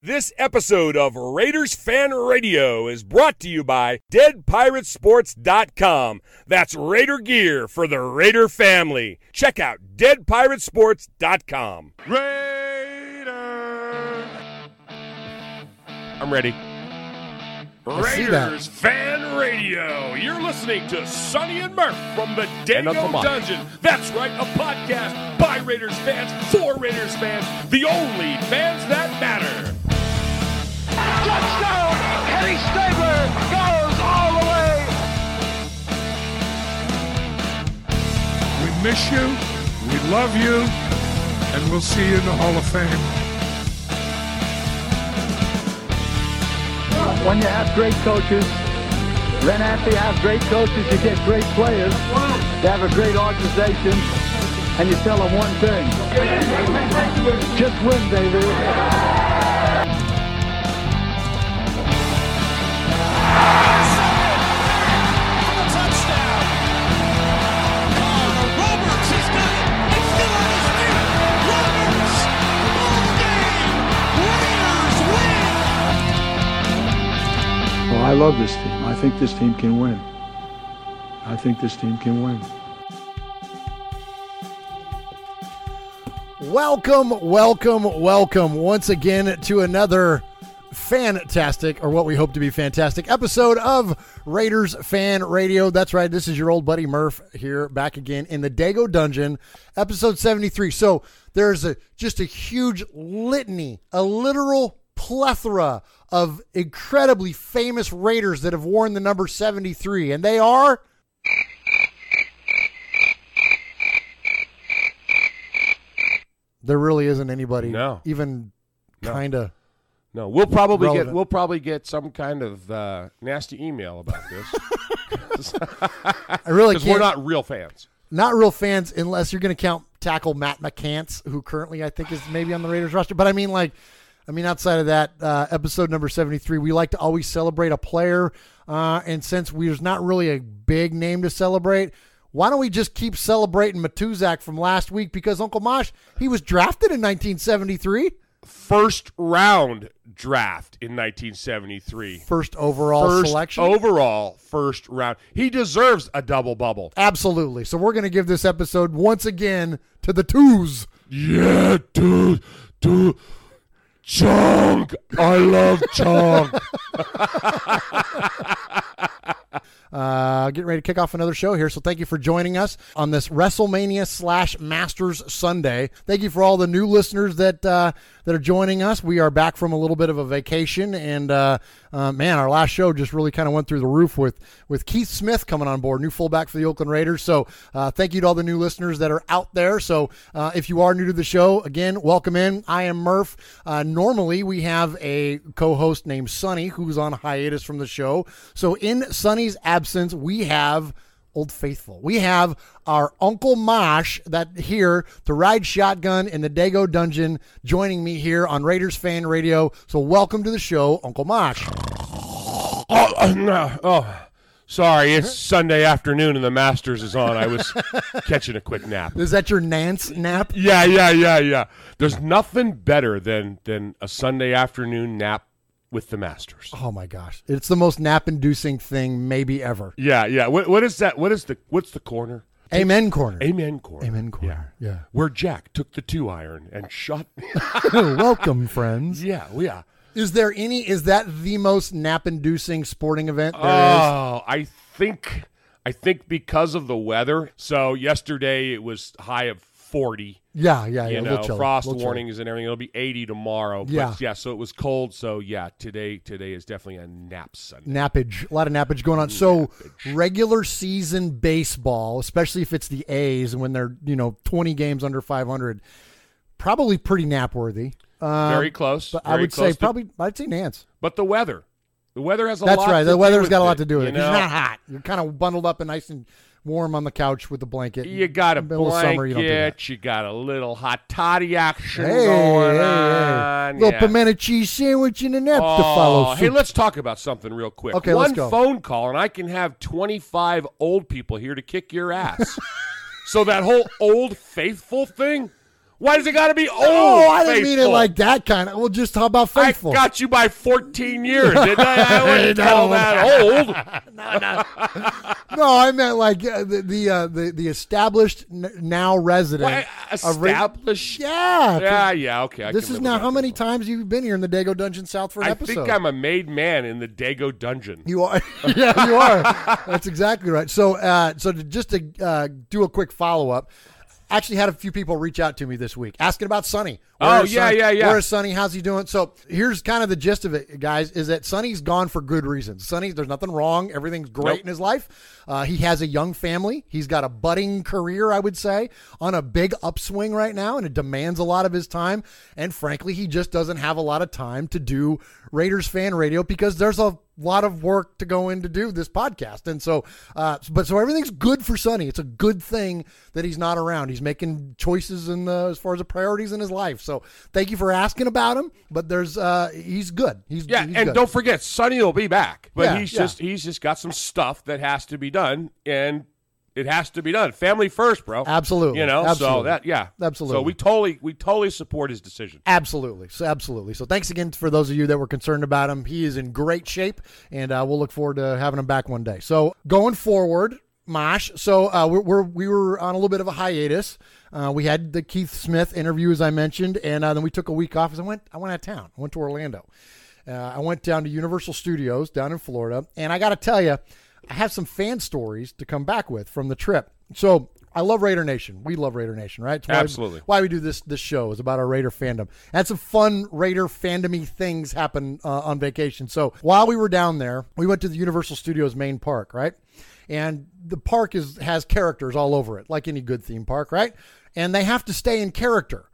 This episode of Raiders Fan Radio is brought to you by DeadPiratesSports.com. That's Raider gear for the Raider family. Check out DeadPiratesSports.com. Raider! I'm ready. Raiders Fan Radio. You're listening to Sonny and Murph from the Dago Dungeon. That's right, a podcast by Raiders fans for Raiders fans, the only fans that matter. Touchdown! Kenny Stabler goes all the way! We miss you, we love you, and we'll see you in the Hall of Fame. When you have great coaches, then after you have great coaches, you get great players. You have a great organization, and you tell them one thing. Just win, baby. I love this team. I think this team can win. I think this team can win. Welcome once again to another fantastic, or what we hope to be fantastic, episode of Raiders Fan Radio. That's right, this is your old buddy Murph here, back again in the Dago Dungeon, episode 73. So there's just a huge litany, a literal plethora of incredibly famous Raiders that have worn the number 73, and they are... There really isn't anybody even kind of... No, we'll probably get some kind of nasty email about this. I really can't. Because we're not real fans. Not real fans unless you're going to count tackle Matt McCants, who currently I think is maybe on the Raiders roster. But I mean, outside of that, episode number 73, we like to always celebrate a player. And since there's not really a big name to celebrate, why don't we just keep celebrating Matuzak from last week? Because Uncle Mosh, he was drafted in 1973. First round draft in 1973. First overall selection? First round. He deserves a double bubble. Absolutely. So we're going to give this episode once again to the twos. Yeah, dude. Chong. I love Chong. Getting ready to kick off another show here, so thank you for joining us on this WrestleMania / Masters Sunday. Thank you for all the new listeners that are joining us. We are back from a little bit of a vacation, and man, our last show just really kind of went through the roof with Keith Smith coming on board, new fullback for the Oakland Raiders. So thank you to all the new listeners that are out there. So if you are new to the show, again, welcome in. I am Murph. Normally, we have a co-host named Sonny who's on hiatus from the show. So in Sonny's absence, we have Old Faithful. We have our Uncle Mosh that here to ride shotgun in the Dago Dungeon, joining me here on Raiders Fan Radio. So welcome to the show, Uncle Mosh. Sorry, it's Sunday afternoon and the Masters is on. I was catching a quick nap. Is that your Nance nap? Yeah. There's nothing better than a Sunday afternoon nap with the Masters. Oh my gosh, it's the most nap-inducing thing maybe ever. Yeah. What is that? What's the corner? Amen corner. Amen corner. Yeah. Where Jack took the 2-iron and shot. Welcome, friends. Yeah. Is that the most nap-inducing sporting event there is? I think because of the weather. So yesterday it was high of 40. Yeah. You know, frost warnings and everything. It'll be 80 tomorrow. Yeah. But so it was cold. So yeah, today is definitely a nap Sunday. Nappage. A lot of nappage going on. So regular season baseball, especially if it's the A's and when they're, 20 games under 500, probably pretty nap worthy. Very close. But I would say I'd say Nance. But the weather. The weather has a lot to do with it. That's right. The weather's got a lot to do with it. It's not hot. You're kind of bundled up and nice and warm on the couch with the blanket. You got a blanket. Summer, you got a little hot toddy action going on. Little pimento cheese sandwich and a nap to follow. Hey, let's talk about something real quick. Okay, let's go. One phone call, and I can have 25 old people here to kick your ass. So that whole Old Faithful thing, Why does it got to be old? Oh, I didn't mean it faithful? like that kind of. Well, just how about faithful? I got you by 14 years, didn't I? I wouldn't call that old. No, I meant like the established now resident. Why, established? Yeah. Yeah, okay. This is now how many times you've been here in the Dago Dungeon South for an episode? I think I'm a made man in the Dago Dungeon. You are. Yeah, you are. That's exactly right. So, just to do a quick follow-up, actually had a few people reach out to me this week asking about Sonny. Yeah. Where is Sonny? How's he doing? So here's kind of the gist of it, guys, is that Sonny's gone for good reasons. Sonny, there's nothing wrong. Everything's great in his life. He has a young family. He's got a budding career, I would say, on a big upswing right now, and it demands a lot of his time. And frankly, he just doesn't have a lot of time to do Raiders fan radio because there's a lot of work to go in to do this podcast. And so, so everything's good for Sonny. It's a good thing that he's not around. He's making choices as far as the priorities in his life. So thank you for asking about him, but he's good. He's and good. Don't forget, Sonny will be back, but he's just got some stuff that has to be done, and it has to be done. Family first, bro. Absolutely. Absolutely. So absolutely. So we totally support his decision. Absolutely. So thanks again for those of you that were concerned about him. He is in great shape, and we'll look forward to having him back one day. So going forward, Mosh. So we were on a little bit of a hiatus. We had the Keith Smith interview, as I mentioned, and then we took a week off. I went out of town. I went to Orlando. I went down to Universal Studios down in Florida, and I got to tell you, I have some fan stories to come back with from the trip. So I love Raider Nation. We love Raider Nation, right? Absolutely. Why we do this show is about our Raider fandom. Had some fun Raider fandom-y things happen on vacation. So while we were down there, we went to the Universal Studios main park, right? And the park has characters all over it, like any good theme park, right? And they have to stay in character.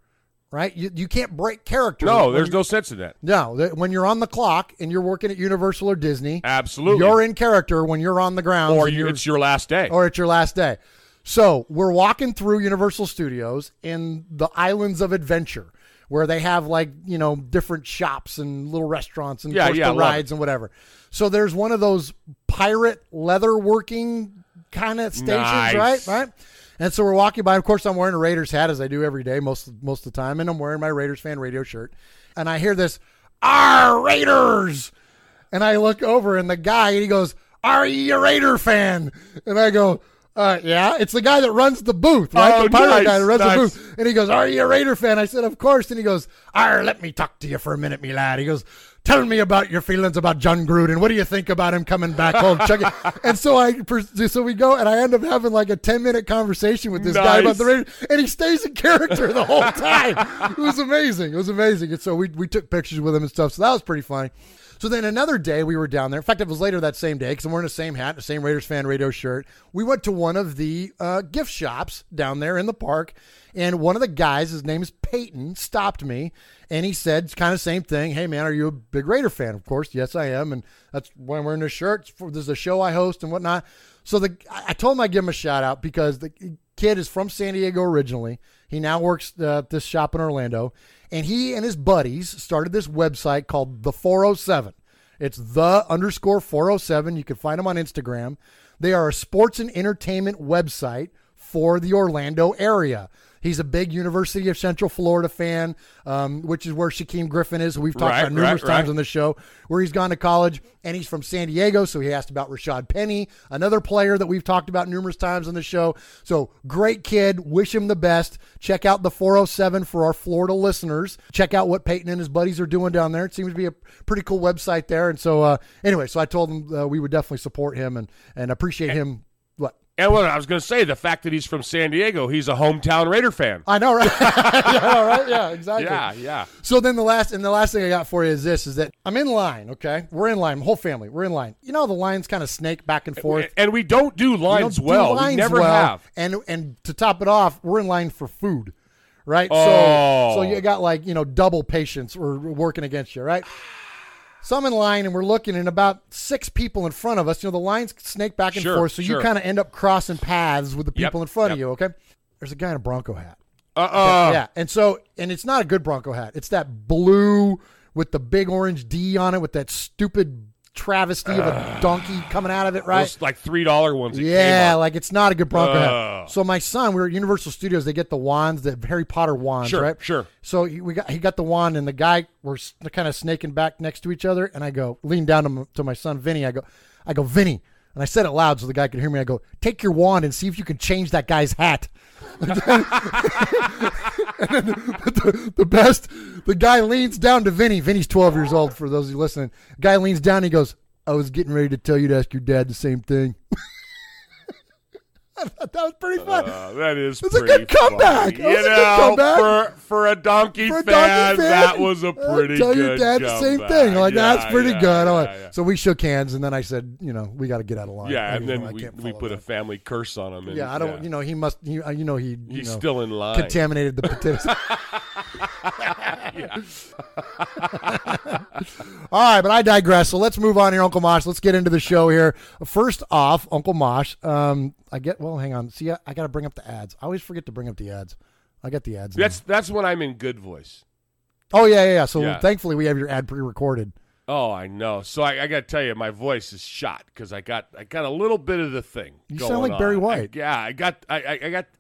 Right? You can't break character. No, there's no sense in that. No, when you're on the clock and you're working at Universal or Disney, absolutely, you're in character when you're on the ground. Or it's your last day. Or it's your last day. So we're walking through Universal Studios in the Islands of Adventure, where they have different shops and little restaurants and rides and whatever. So there's one of those pirate leather working kind of stations, right? And so we're walking by. Of course, I'm wearing a Raiders hat, as I do every day, most of the time, and I'm wearing my Raiders fan radio shirt. And I hear this, "Our Raiders!" And I look over, and the guy, and he goes, "Are you a Raider fan?" And I go, yeah. It's the guy that runs the booth, right? The pirate guy that runs the booth. And he goes, "Are you a Raider fan?" I said, "Of course." And he goes, "Let me talk to you for a minute, me lad." He goes, "Tell me about your feelings about John Gruden. What do you think about him coming back home?" And so we go, and I end up having like a 10-minute conversation with this guy about the Raiders, and he stays in character the whole time. It was amazing. And so we took pictures with him and stuff. So that was pretty funny. So then another day we were down there. In fact, it was later that same day because I'm wearing the same hat, the same Raiders fan radio shirt. We went to one of the gift shops down there in the park, and one of the guys, his name is Peyton, stopped me, and he said kind of same thing. "Hey, man, are you a big Raider fan?" Of course, yes, I am, and that's why I'm wearing this shirt. There's a show I host and whatnot. So I told him I'd give him a shout-out because the kid is from San Diego originally. He now works at this shop in Orlando. And he and his buddies started this website called The 407. It's _407. You can find them on Instagram. They are a sports and entertainment website for the Orlando area. He's a big University of Central Florida fan, which is where Shaquem Griffin is, who we've talked about numerous times on the show, where he's gone to college. And he's from San Diego, so he asked about Rashad Penny, another player that we've talked about numerous times on the show. So great kid. Wish him the best. Check out the 407 for our Florida listeners. Check out what Peyton and his buddies are doing down there. It seems to be a pretty cool website there. And so anyway, so I told him we would definitely support him and appreciate him. What? And what I was going to say, the fact that he's from San Diego, he's a hometown Raider fan. I know, right? Yeah, exactly. Yeah. So then the last thing I got for you is that I'm in line, okay? We're in line, whole family, we're in line. You know, the lines kind of snake back and forth. And we don't do lines well. We never have. And to top it off, we're in line for food, right? Oh. So you got double patience working against you, right? So I'm in line, and we're looking, and about 6 people in front of us. The lines snake back and forth, so you kind of end up crossing paths with the people in front of you, okay? There's a guy in a Bronco hat. Okay, yeah, and it's not a good Bronco hat. It's that blue with the big orange D on it with that stupid travesty of a donkey coming out of it, right? Those like $3 ones. Yeah, like it's not a good Bronco hat. So my son, we were at Universal Studios. They get the wands, the Harry Potter wands, right? Sure. So he got the wand, and the guy, we're kind of snaking back next to each other, and I go, lean down to my son, Vinny. I go, Vinny. And I said it loud so the guy could hear me. I go, take your wand and see if you can change that guy's hat. And then the guy leans down to Vinny. Vinny's 12 years old, for those of you listening. The guy leans down and he goes, I was getting ready to tell you to ask your dad the same thing. I thought that was pretty fun. That is It's a good comeback. For a donkey fan, that was a pretty good tell your dad the same thing. Like, that's pretty good. Yeah. So we shook hands, and then I said, we got to get out of line. Yeah, and then we put a family curse on him. And, I don't. He's still in line. Contaminated the potatoes. All right, but I digress. So let's move on here, Uncle Mosh. Let's get into the show here. First off, Uncle Mosh, hang on. See, I got to bring up the ads. I always forget to bring up the ads. I got the ads. That's when I'm in good voice. Oh, yeah. So thankfully we have your ad pre-recorded. Oh, I know. So I got to tell you, my voice is shot because I got a little bit of the thing. You sound like Barry White. I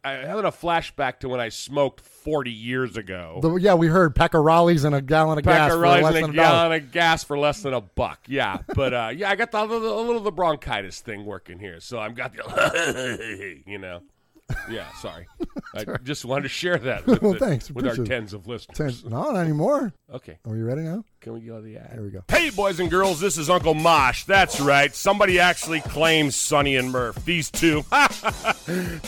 having a flashback to when I smoked 40 years ago. We heard Pecorali's and a gallon of gas for less than $1. Gallon of gas for less than $1. Yeah, but I got a little of the bronchitis thing working here. So I've got the Yeah, sorry. I just wanted to share that with our tens of listeners. No, not anymore. Okay. Are you ready now? Can we go to the ad? There we go. Hey, boys and girls, this is Uncle Mosh. That's right. Somebody actually claims Sonny and Murph. These two.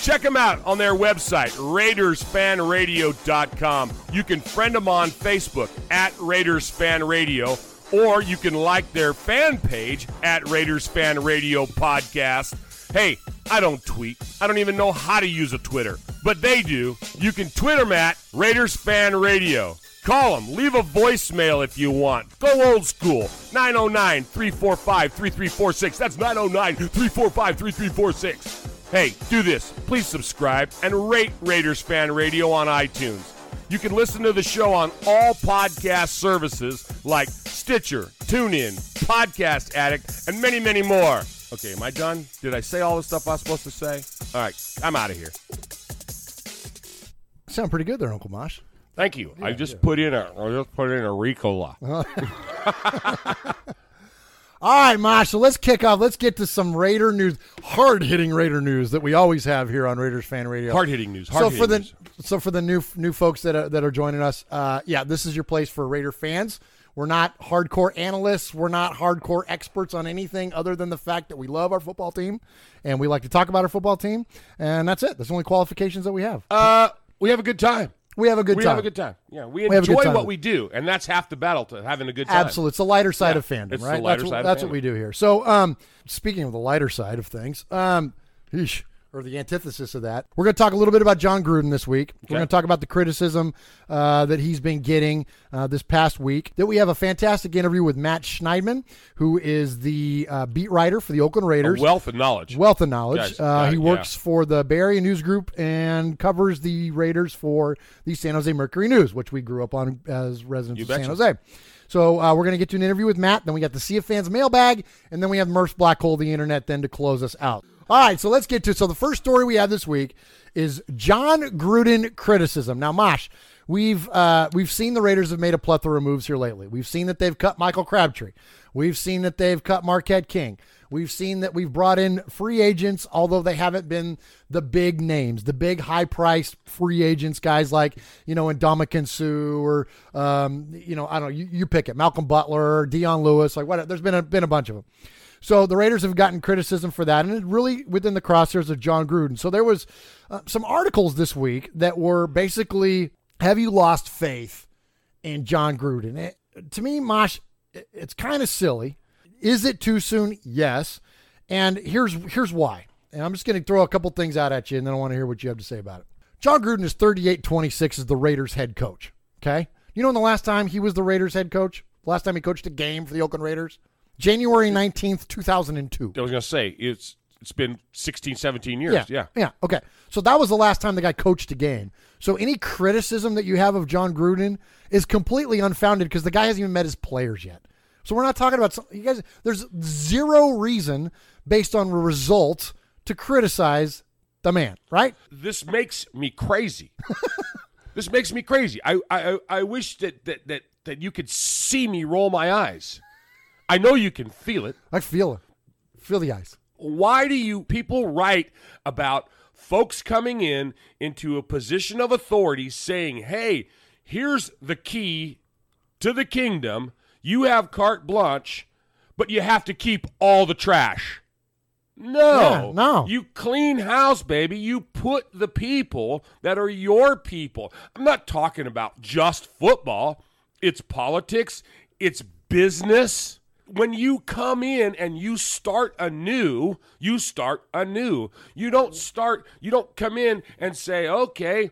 Check them out on their website, RaidersFanRadio.com. You can friend them on Facebook at RaidersFanRadio, or you can like their fan page at Raiders Fan Radio Podcast. Hey, I don't tweet. I don't even know how to use a Twitter, but they do. You can Twitter them at Raiders Fan Radio. Call them. Leave a voicemail if you want. Go old school. 909-345-3346. That's 909-345-3346. Hey, do this. Please subscribe and rate Raiders Fan Radio on iTunes. You can listen to the show on all podcast services like Stitcher, TuneIn, Podcast Addict, and many, many more. Okay, am I done? Did I say all the stuff I was supposed to say? All right, I'm out of here. Sound pretty good there, Uncle Mosh. Thank you. I just put in a Ricola. All right, Mosh, so let's kick off. Let's get to some Raider news, hard-hitting Raider news that we always have here on Raiders Fan Radio. Hard-hitting news. So for the new folks that are joining us, this is your place for Raider fans. We're not hardcore analysts. We're not hardcore experts on anything other than the fact that we love our football team and we like to talk about our football team. And that's it. That's the only qualifications that we have. We have a good time. We have a good time. Yeah, we enjoy what we do, and that's half the battle to having a good time. Absolutely. It's the lighter side of fandom, it's right? The lighter side that's of what we do here. So, speaking of the lighter side of things, or the antithesis of that, we're going to talk a little bit about John Gruden this week. Okay. We're going to talk about the criticism that he's been getting this past week. Then we have a fantastic interview with Matt Schniedman, who is the beat writer for the Oakland Raiders. A wealth of knowledge. He works for the Bay Area News Group and covers the Raiders for the San Jose Mercury News, which we grew up on as residents of San Jose. So we're going to get to an interview with Matt. Then we got the Sea of Fans mailbag, and then we have Murph's Black Hole, the internet, then to close us out. All right, so let's get to it. So the first story we have this week is John Gruden criticism. Now, Mosh, we've seen the Raiders have made a plethora of moves here lately. We've seen that they've cut Michael Crabtree. We've seen that they've cut Marquette King. We've seen that we've brought in free agents, although they haven't been the big names, the big high-priced free agents, guys like, Ndamukong Suh or, I don't know, you pick it, Malcolm Butler, Dion Lewis, like whatever. There's been a bunch of them. So the Raiders have gotten criticism for that, and it's really within the crosshairs of John Gruden. So there was some articles this week that were basically, have you lost faith in John Gruden? To me, Mosh, it's kind of silly. Is it too soon? Yes. And here's why. And I'm just going to throw a couple things out at you, and then I want to hear what you have to say about it. John Gruden is 38-26 as the Raiders head coach, okay? You know when the last time he was the Raiders head coach? The last time he coached a game for the Oakland Raiders? January 19th, 2002. I was going to say, it's been 16, 17 years. Yeah. Okay. So that was the last time the guy coached a game. So any criticism that you have of John Gruden is completely unfounded because the guy hasn't even met his players yet. So we're not talking about you guys. There's zero reason based on results to criticize the man, right? This makes me crazy. This makes me crazy. I wish that you could see me roll my eyes. I know you can feel it. I feel it. Feel the eyes. Why do you people write about folks coming into a position of authority saying, hey, here's the key to the kingdom. You have carte blanche, but you have to keep all the trash. No. Yeah, no. You clean house, baby. You put the people that are your people. I'm not talking about just football. It's politics. It's business. When you come in and you start anew, you start anew. You don't come in and say, okay,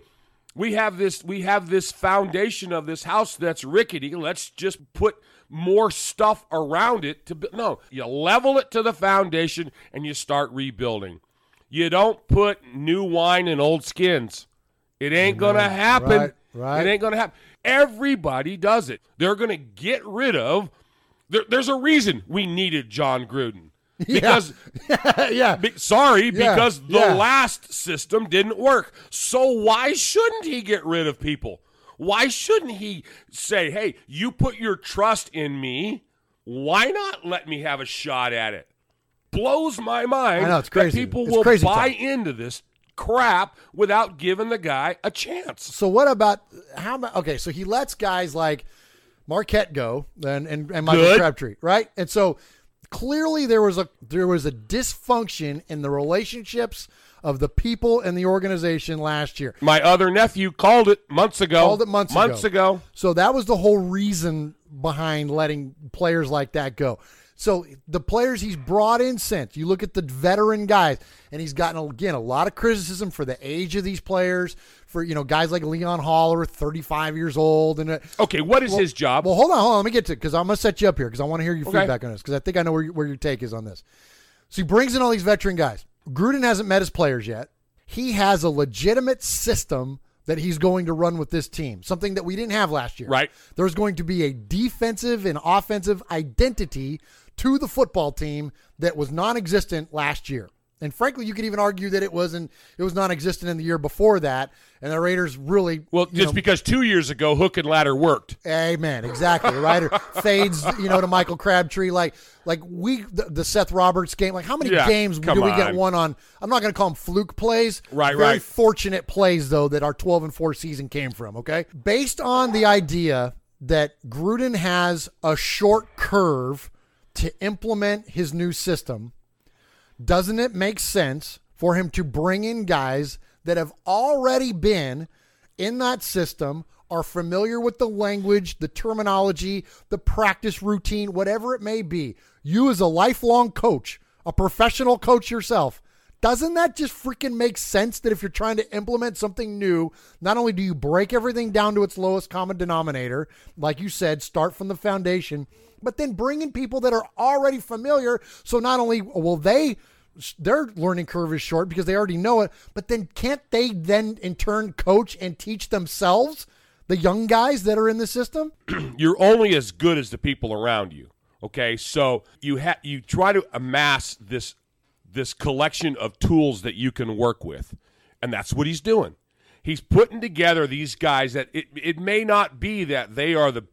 we have this foundation of this house that's rickety. Let's just put more stuff around it no, you level it to the foundation and you start rebuilding. You don't put new wine in old skins. It ain't going to happen. Right. It ain't going to happen. Everybody does it. They're going to get rid of there's a reason we needed John Gruden. Because because the last system didn't work. So why shouldn't he get rid of people? Why shouldn't he say, hey, you put your trust in me. Why not let me have a shot at it? Blows my mind. I know, it's crazy. That people It's will crazy buy talk. into this crap without giving the guy a chance. So what about okay, so he lets guys like Marquette go and Michael Crabtree, right? And so clearly there was a dysfunction in the relationships of the people in the organization last year. My other nephew called it months ago. Months ago. So that was the whole reason behind letting players like that go. So the players he's brought in since, you look at the veteran guys, and he's gotten, again, a lot of criticism for the age of these players, for, guys like Leon Holler, 35 years old. And okay, what is his job? Well, hold on. Let me get to it, because I'm going to set you up here, because I want to hear your feedback on this, because I think I know where your take is on this. So he brings in all these veteran guys. Gruden hasn't met his players yet. He has a legitimate system that he's going to run with this team, something that we didn't have last year. Right. There's going to be a defensive and offensive identity to the football team that was non-existent last year. And frankly, you could even argue that it was non-existent in the year before that, and the Raiders really... Well, just because 2 years ago, hook and ladder worked. Amen, exactly, right? Or fades, to Michael Crabtree, the Seth Roberts game. Like, how many games do we get one on? I'm not going to call them fluke plays. Very fortunate plays, though, that our 12-4 season came from, okay? Based on the idea that Gruden has a short curve to implement his new system, doesn't it make sense for him to bring in guys that have already been in that system, are familiar with the language, the terminology, the practice routine, whatever it may be? You as a lifelong coach, a professional coach yourself, doesn't that just freaking make sense that if you're trying to implement something new, not only do you break everything down to its lowest common denominator, like you said, start from the foundation, but then bring in people that are already familiar, so not only will their learning curve is short because they already know it, but then can't they then in turn coach and teach themselves, the young guys that are in the system? You're only as good as the people around you, okay? So you try to amass this collection of tools that you can work with, and that's what he's doing. He's putting together these guys that it may not be that they are the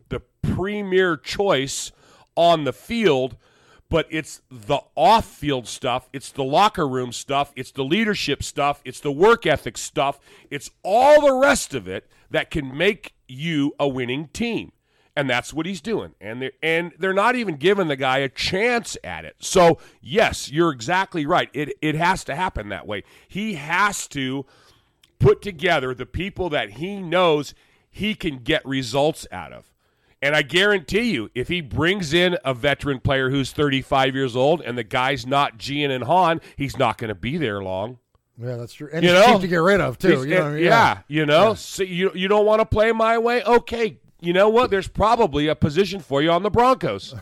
premier choice on the field, but it's the off-field stuff, it's the locker room stuff, it's the leadership stuff, it's the work ethic stuff, it's all the rest of it that can make you a winning team. And that's what he's doing. And they're not even giving the guy a chance at it. So, yes, you're exactly right. It has to happen that way. He has to put together the people that he knows he can get results out of. And I guarantee you, if he brings in a veteran player who's 35 years old and the guy's not Gian and Han, he's not going to be there long. Yeah, that's true. And he's cheap to get rid of, too. So you don't want to play my way? Okay, you know what? There's probably a position for you on the Broncos.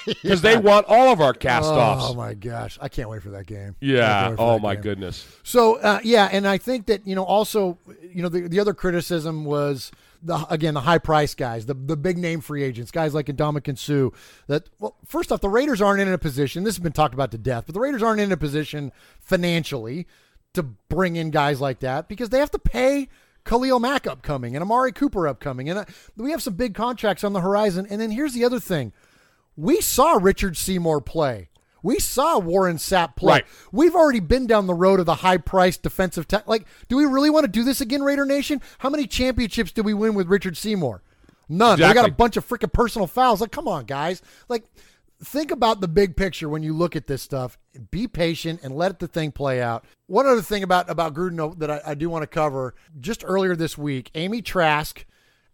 Because they want all of our cast-offs. Oh, my gosh. I can't wait for that game. Yeah. Oh, my goodness. So, and I think that, also, the other criticism was the high price guys, the big name free agents, guys like Ndamukong Suh. That, well, first off, the Raiders aren't in a position. This has been talked about to death, but the Raiders aren't in a position financially to bring in guys like that because they have to pay Khalil Mack upcoming and Amari Cooper upcoming, and we have some big contracts on the horizon. And then here's the other thing: we saw Richard Seymour play. We saw Warren Sapp play. Right. We've already been down the road of the high-priced defensive tech. Like, do we really want to do this again, Raider Nation? How many championships did we win with Richard Seymour? None. Exactly. We got a bunch of freaking personal fouls. Like, come on, guys. Like, think about the big picture when you look at this stuff. Be patient and let the thing play out. One other thing about Gruden that I do want to cover, just earlier this week, Amy Trask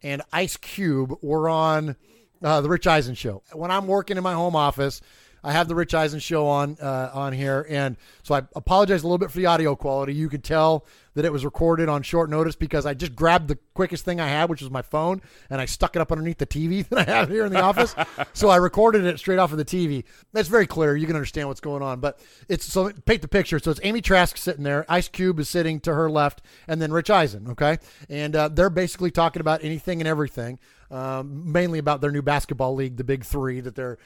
and Ice Cube were on the Rich Eisen show. When I'm working in my home office, I have the Rich Eisen show on here, and so I apologize a little bit for the audio quality. You could tell that it was recorded on short notice because I just grabbed the quickest thing I had, which was my phone, and I stuck it up underneath the TV that I have here in the office. So I recorded it straight off of the TV. That's very clear. You can understand what's going on. But so paint the picture. So it's Amy Trask sitting there. Ice Cube is sitting to her left, and then Rich Eisen, okay? And they're basically talking about anything and everything. Mainly about their new basketball league, the Big Three that they're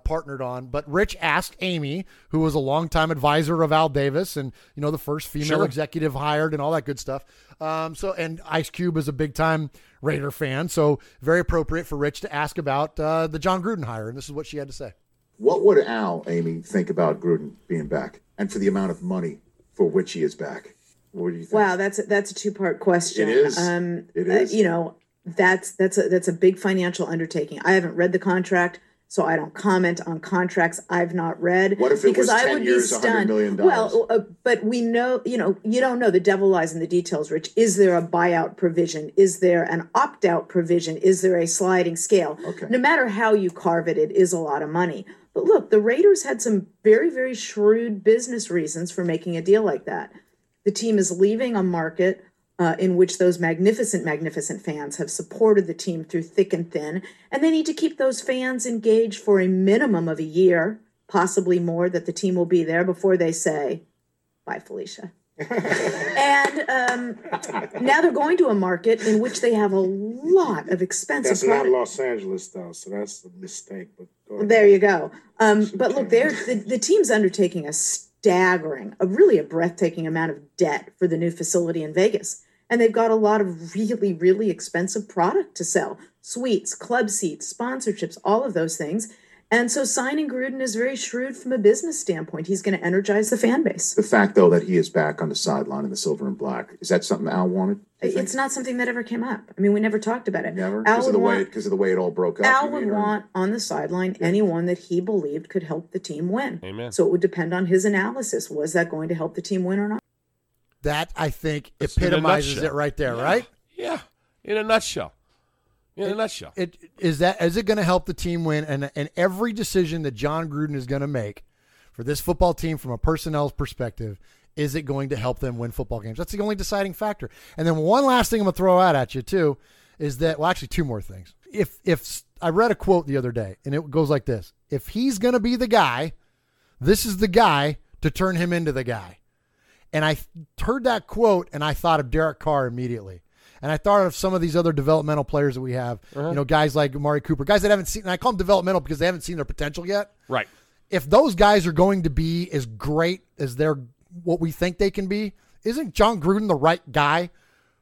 partnered on. But Rich asked Amy, who was a longtime advisor of Al Davis and, the first female executive hired and all that good stuff. And Ice Cube is a big time Raider fan. So very appropriate for Rich to ask about the John Gruden hire. And this is what she had to say. What would Al, Amy, think about Gruden being back and for the amount of money for which he is back? What do you think? Wow, that's a two-part question. It is. It is. That's a big financial undertaking. I haven't read the contract, so I don't comment on contracts I've not read. What if it was 10 years, $100 million? Well, but we know, you don't know. The devil lies in the details, Rich. Is there a buyout provision? Is there an opt-out provision? Is there a sliding scale? Okay. No matter how you carve it, it is a lot of money. But look, the Raiders had some very, very shrewd business reasons for making a deal like that. The team is leaving a market in which those magnificent fans have supported the team through thick and thin. And they need to keep those fans engaged for a minimum of a year, possibly more, that the team will be there before they say, bye, Felicia. And now they're going to a market in which they have a lot of expensive That's not Los Angeles, though, so that's a mistake. But there you go. But look, the team's undertaking a really breathtaking amount of debt for the new facility in Vegas. And they've got a lot of really, really expensive product to sell. Suites, club seats, sponsorships, all of those things. And so signing Gruden is very shrewd from a business standpoint. He's going to energize the fan base. The fact, though, that he is back on the sideline in the silver and black, is that something Al wanted? It's not something that ever came up. I mean, we never talked about it. Never? Because of the way it all broke up? Al would want on the sideline anyone that he believed could help the team win. Amen. So it would depend on his analysis. Was that going to help the team win or not? That, I think, epitomizes it right there, right? Yeah, in a nutshell. Is it going to help the team win? And every decision that John Gruden is going to make for this football team from a personnel perspective, is it going to help them win football games? That's the only deciding factor. And then one last thing I'm going to throw out at you, too, is that, well, actually two more things. If I read a quote the other day, and it goes like this: if he's going to be the guy, this is the guy to turn him into the guy. And I heard that quote, and I thought of Derek Carr immediately. And I thought of some of these other developmental players that we have, guys like Amari Cooper, guys that haven't seen, and I call them developmental because they haven't seen their potential yet. Right. If those guys are going to be as great as what we think they can be, isn't John Gruden the right guy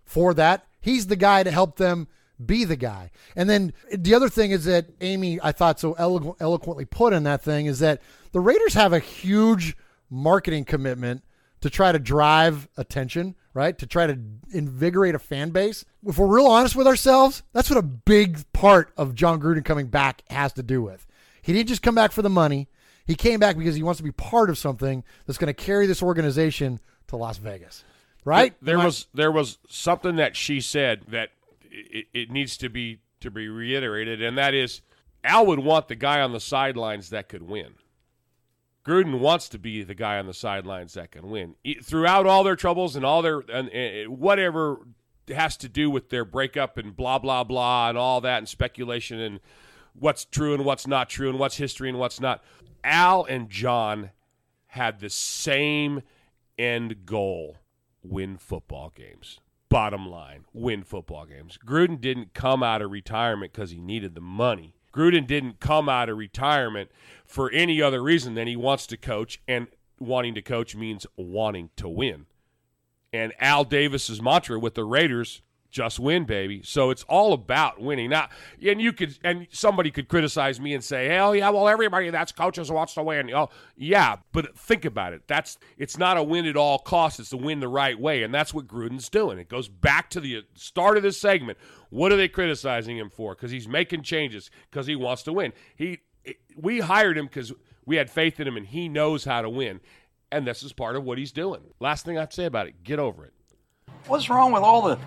for that? He's the guy to help them be the guy. And then the other thing is that Amy, I thought so eloquently put in that thing, is that the Raiders have a huge marketing commitment to try to drive attention, right? To try to invigorate a fan base. If we're real honest with ourselves, that's what a big part of John Gruden coming back has to do with. He didn't just come back for the money. He came back because he wants to be part of something that's going to carry this organization to Las Vegas, right? There was something that she said that it needs to be reiterated, and that is Al would want the guy on the sidelines that could win. Gruden wants to be the guy on the sidelines that can win. Throughout all their troubles and all their whatever has to do with their breakup and blah, blah, blah, and all that and speculation and what's true and what's not true and what's history and what's not, Al and John had the same end goal: win football games. bottom line, win football games. Gruden didn't come out of retirement because he needed the money. Gruden didn't come out of retirement for any other reason than he wants to coach, and wanting to coach means wanting to win. And Al Davis's mantra with the Raiders, just win, baby. So it's all about winning. Now, and somebody could criticize me and say, hell yeah, well, everybody that's coaches wants to win. Oh, yeah, but think about it. It's not a win at all costs. It's to win the right way, and that's what Gruden's doing. It goes back to the start of this segment. What are they criticizing him for? Because he's making changes because he wants to win. We hired him because we had faith in him, and he knows how to win, and this is part of what he's doing. Last thing I'd say about it, get over it. What's wrong with all the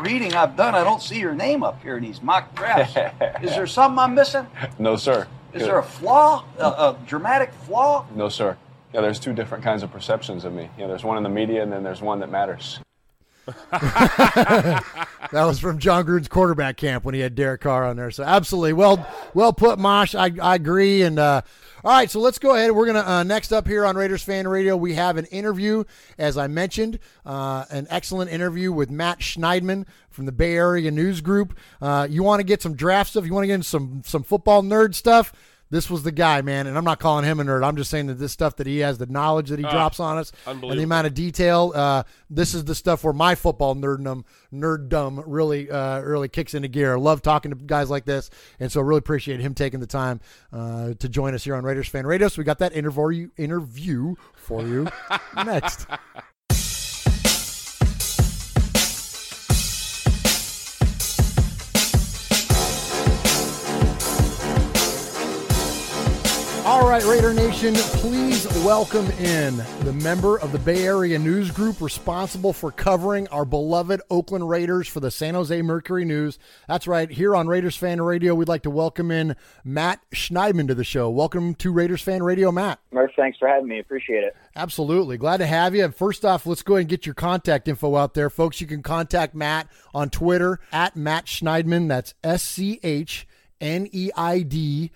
reading I've done? I don't see your name up here in these mock drafts. Is there something I'm missing? No, sir. Is there a flaw, a dramatic flaw? No, sir. Yeah, there's two different kinds of perceptions of me. There's one in the media, and then there's one that matters. That was from John Gruden's quarterback camp when he had Derek Carr on there. So absolutely, well put, Mosh. I agree. And all right, so let's go ahead. We're gonna next up here on Raiders Fan Radio, we have an interview, as I mentioned, an excellent interview with Matt Schniedman from the Bay Area News Group. You want to get some draft stuff? You want to get into some football nerd stuff? This was the guy, man, and I'm not calling him a nerd. I'm just saying that this stuff that he has, the knowledge that he drops on us, and the amount of detail, this is the stuff where my football nerddom really kicks into gear. I love talking to guys like this, and so I really appreciate him taking the time to join us here on Raiders Fan Radio. So we got that interview for you next. All right, Raider Nation, please welcome in the member of the Bay Area News Group responsible for covering our beloved Oakland Raiders for the San Jose Mercury News. That's right. Here on Raiders Fan Radio, we'd like to welcome in Matt Schniedman to the show. Welcome to Raiders Fan Radio, Matt. Murph, thanks for having me. Appreciate it. Absolutely. Glad to have you. First off, let's go ahead and get your contact info out there. Folks, you can contact Matt on Twitter at Matt Schniedman. That's SCHNEIDMAN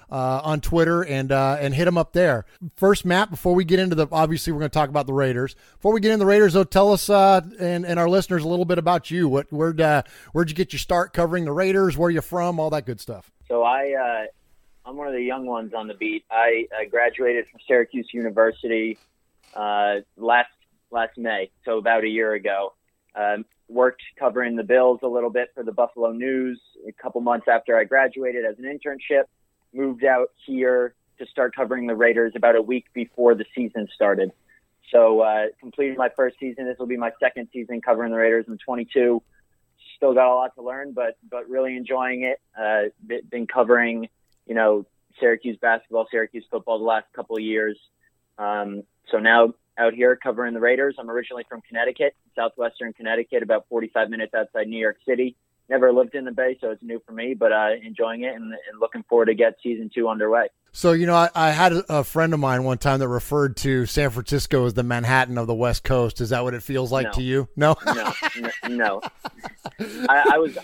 on Twitter, and hit him up there. First, Matt, before we get into obviously we're going to talk about the Raiders. Before we get into the Raiders, though, tell us and our listeners a little bit about you. Where'd you get your start covering the Raiders? Where you from? All that good stuff. So I'm one of the young ones on the beat. I graduated from Syracuse University last May, so about a year ago. Worked covering the Bills a little bit for the Buffalo News a couple months after I graduated as an internship. Moved out here to start covering the Raiders about a week before the season started. So completed my first season. This will be my second season covering the Raiders. I'm 22. Still got a lot to learn, but really enjoying it. Been covering, Syracuse basketball, Syracuse football the last couple of years. So now out here covering the Raiders. I'm originally from Connecticut, southwestern Connecticut, about 45 minutes outside New York City. Never lived in the Bay, so it's new for me, but enjoying it and looking forward to get season 2 underway. So, I had a friend of mine one time that referred to San Francisco as the Manhattan of the West Coast. Is that what it feels like to you? No. No. I was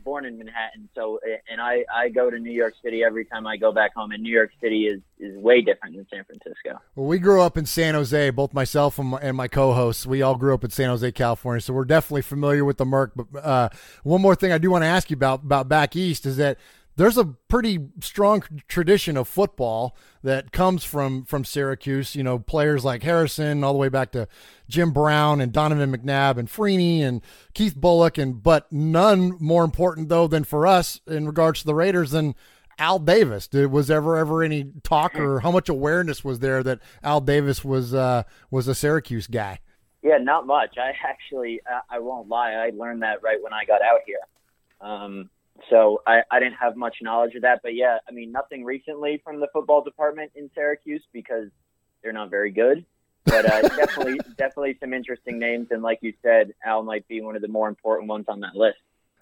born in Manhattan, so and I go to New York City every time I go back home, and New York City is way different than San Francisco. Well, we grew up in San Jose, both myself and my co-hosts. We all grew up in San Jose, California, so we're definitely familiar with the Merc. But one more thing I do want to ask you about back east is that there's a pretty strong tradition of football that comes from Syracuse. Players like Harrison all the way back to Jim Brown and Donovan McNabb and Freeney and Keith Bullock, but none more important though than for us in regards to the Raiders than Al Davis. Was ever any talk or how much awareness was there that Al Davis was a Syracuse guy? Yeah, not much. I won't lie. I learned that right when I got out here. So I didn't have much knowledge of that. But, yeah, nothing recently from the football department in Syracuse because they're not very good. But definitely some interesting names. And like you said, Al might be one of the more important ones on that list.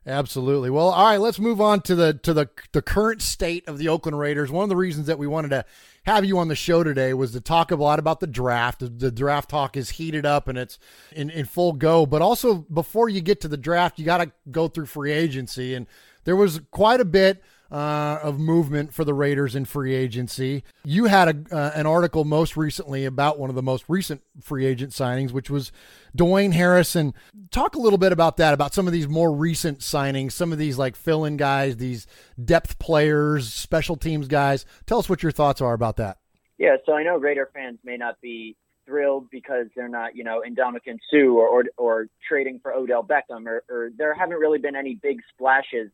Absolutely. Well, all right, let's move on to the current state of the Oakland Raiders. One of the reasons that we wanted to have you on the show today was to talk a lot about the draft. The draft talk is heated up and it's in full go. But also, before you get to the draft, you got to go through free agency. And there was quite a bit of movement for the Raiders in free agency. You had an article most recently about one of the most recent free agent signings, which was Dwayne Harris. And talk a little bit about that, about some of these more recent signings, some of these like fill-in guys, these depth players, special teams guys. Tell us what your thoughts are about that. Yeah, so I know Raider fans may not be thrilled because they're not, Ndamukong Suh or trading for Odell Beckham, or there haven't really been any big splashes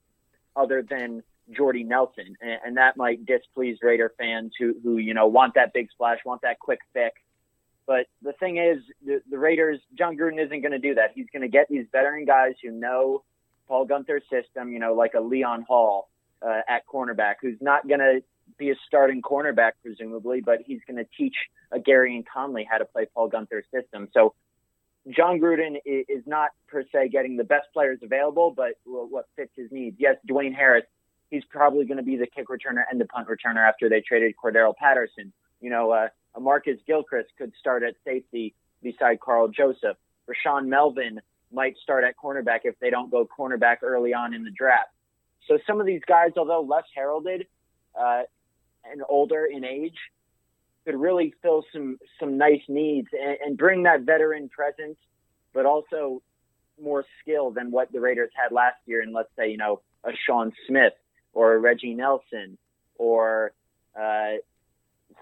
other than Jordy Nelson, and that might displease Raider fans who want that big splash, want that quick fix. But the thing is, the Raiders, John Gruden isn't going to do that. He's going to get these veteran guys who know Paul Guenther's system, like a Leon Hall at cornerback, who's not going to be a starting cornerback, presumably, but he's going to teach a Gary and Conley how to play Paul Guenther's system. So John Gruden is not per se getting the best players available, but what fits his needs. Yes, Dwayne Harris, he's probably going to be the kick returner and the punt returner after they traded Cordero Patterson. A Marcus Gilchrist could start at safety beside Carl Joseph. Rashawn Melvin might start at cornerback if they don't go cornerback early on in the draft. So some of these guys, although less heralded and older in age, could really fill some nice needs and bring that veteran presence, but also more skill than what the Raiders had last year in, let's say, a Sean Smith or a Reggie Nelson or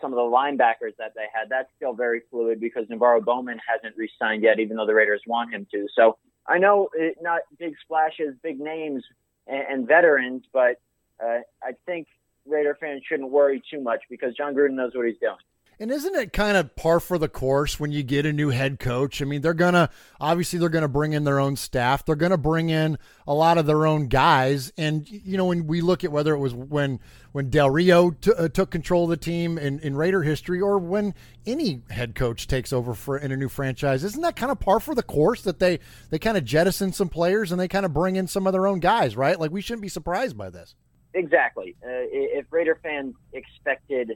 some of the linebackers that they had. That's still very fluid because Navarro Bowman hasn't re-signed yet, even though the Raiders want him to. So I know not big splashes, big names and veterans, but I think Raider fans shouldn't worry too much because John Gruden knows what he's doing. And isn't it kind of par for the course when you get a new head coach? I mean, they're going to bring in their own staff. They're going to bring in a lot of their own guys. And, when we look at whether it was when Del Rio took control of the team in Raider history, or when any head coach takes over in a new franchise, isn't that kind of par for the course that they kind of jettison some players and they kind of bring in some of their own guys, right? Like, we shouldn't be surprised by this. Exactly. If Raider fans expected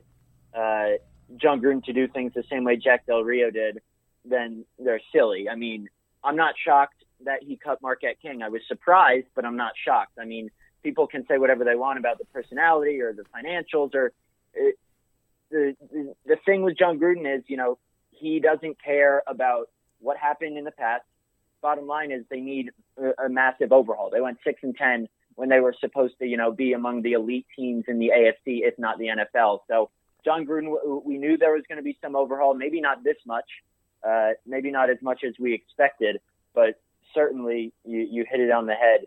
John Gruden to do things the same way Jack Del Rio did, then they're silly. I mean, I'm not shocked that he cut Marquette King. I was surprised, but I'm not shocked. I mean, people can say whatever they want about the personality or the financials, or the thing with John Gruden is, he doesn't care about what happened in the past. Bottom line is they need a massive overhaul. They went 6-10 when they were supposed to, be among the elite teams in the AFC, if not the NFL. So John Gruden, we knew there was going to be some overhaul, maybe not this much, maybe not as much as we expected, but certainly you hit it on the head.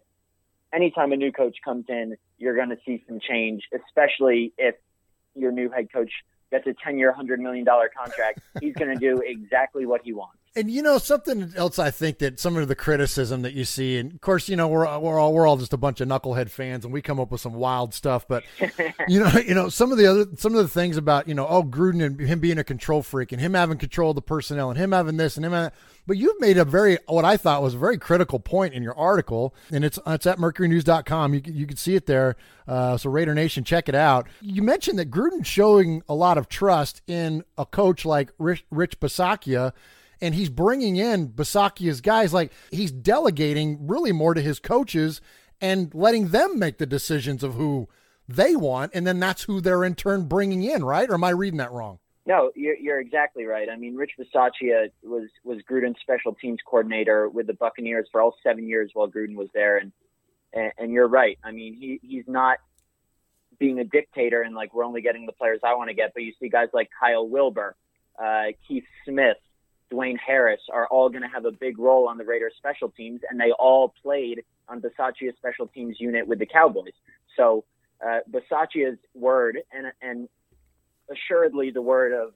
Anytime a new coach comes in, you're going to see some change, especially if your new head coach gets a 10-year, $100 million contract. He's going to do exactly what he wants. And something else I think that some of the criticism that you see, and of course, we're all just a bunch of knucklehead fans, and we come up with some wild stuff. But some of the things about Gruden and him being a control freak and him having control of the personnel and him having this and him having that. But you've made what I thought was a very critical point in your article, and it's at mercurynews.com. You can see it there. So Raider Nation, check it out. You mentioned that Gruden's showing a lot of trust in a coach like Rich Bisaccia. And he's bringing in Bisaccia's guys, like he's delegating really more to his coaches and letting them make the decisions of who they want. And then that's who they're in turn bringing in, right? Or am I reading that wrong? No, you're exactly right. I mean, Rich Bisaccia was Gruden's special teams coordinator with the Buccaneers for all 7 years while Gruden was there. And you're right. I mean, he's not being a dictator and like, we're only getting the players I want to get. But you see guys like Kyle Wilbur, Keith Smith, Dwayne Harris are all going to have a big role on the Raiders special teams, and they all played on Bisaccia's special teams unit with the Cowboys. So Bisaccia's word and assuredly the word of,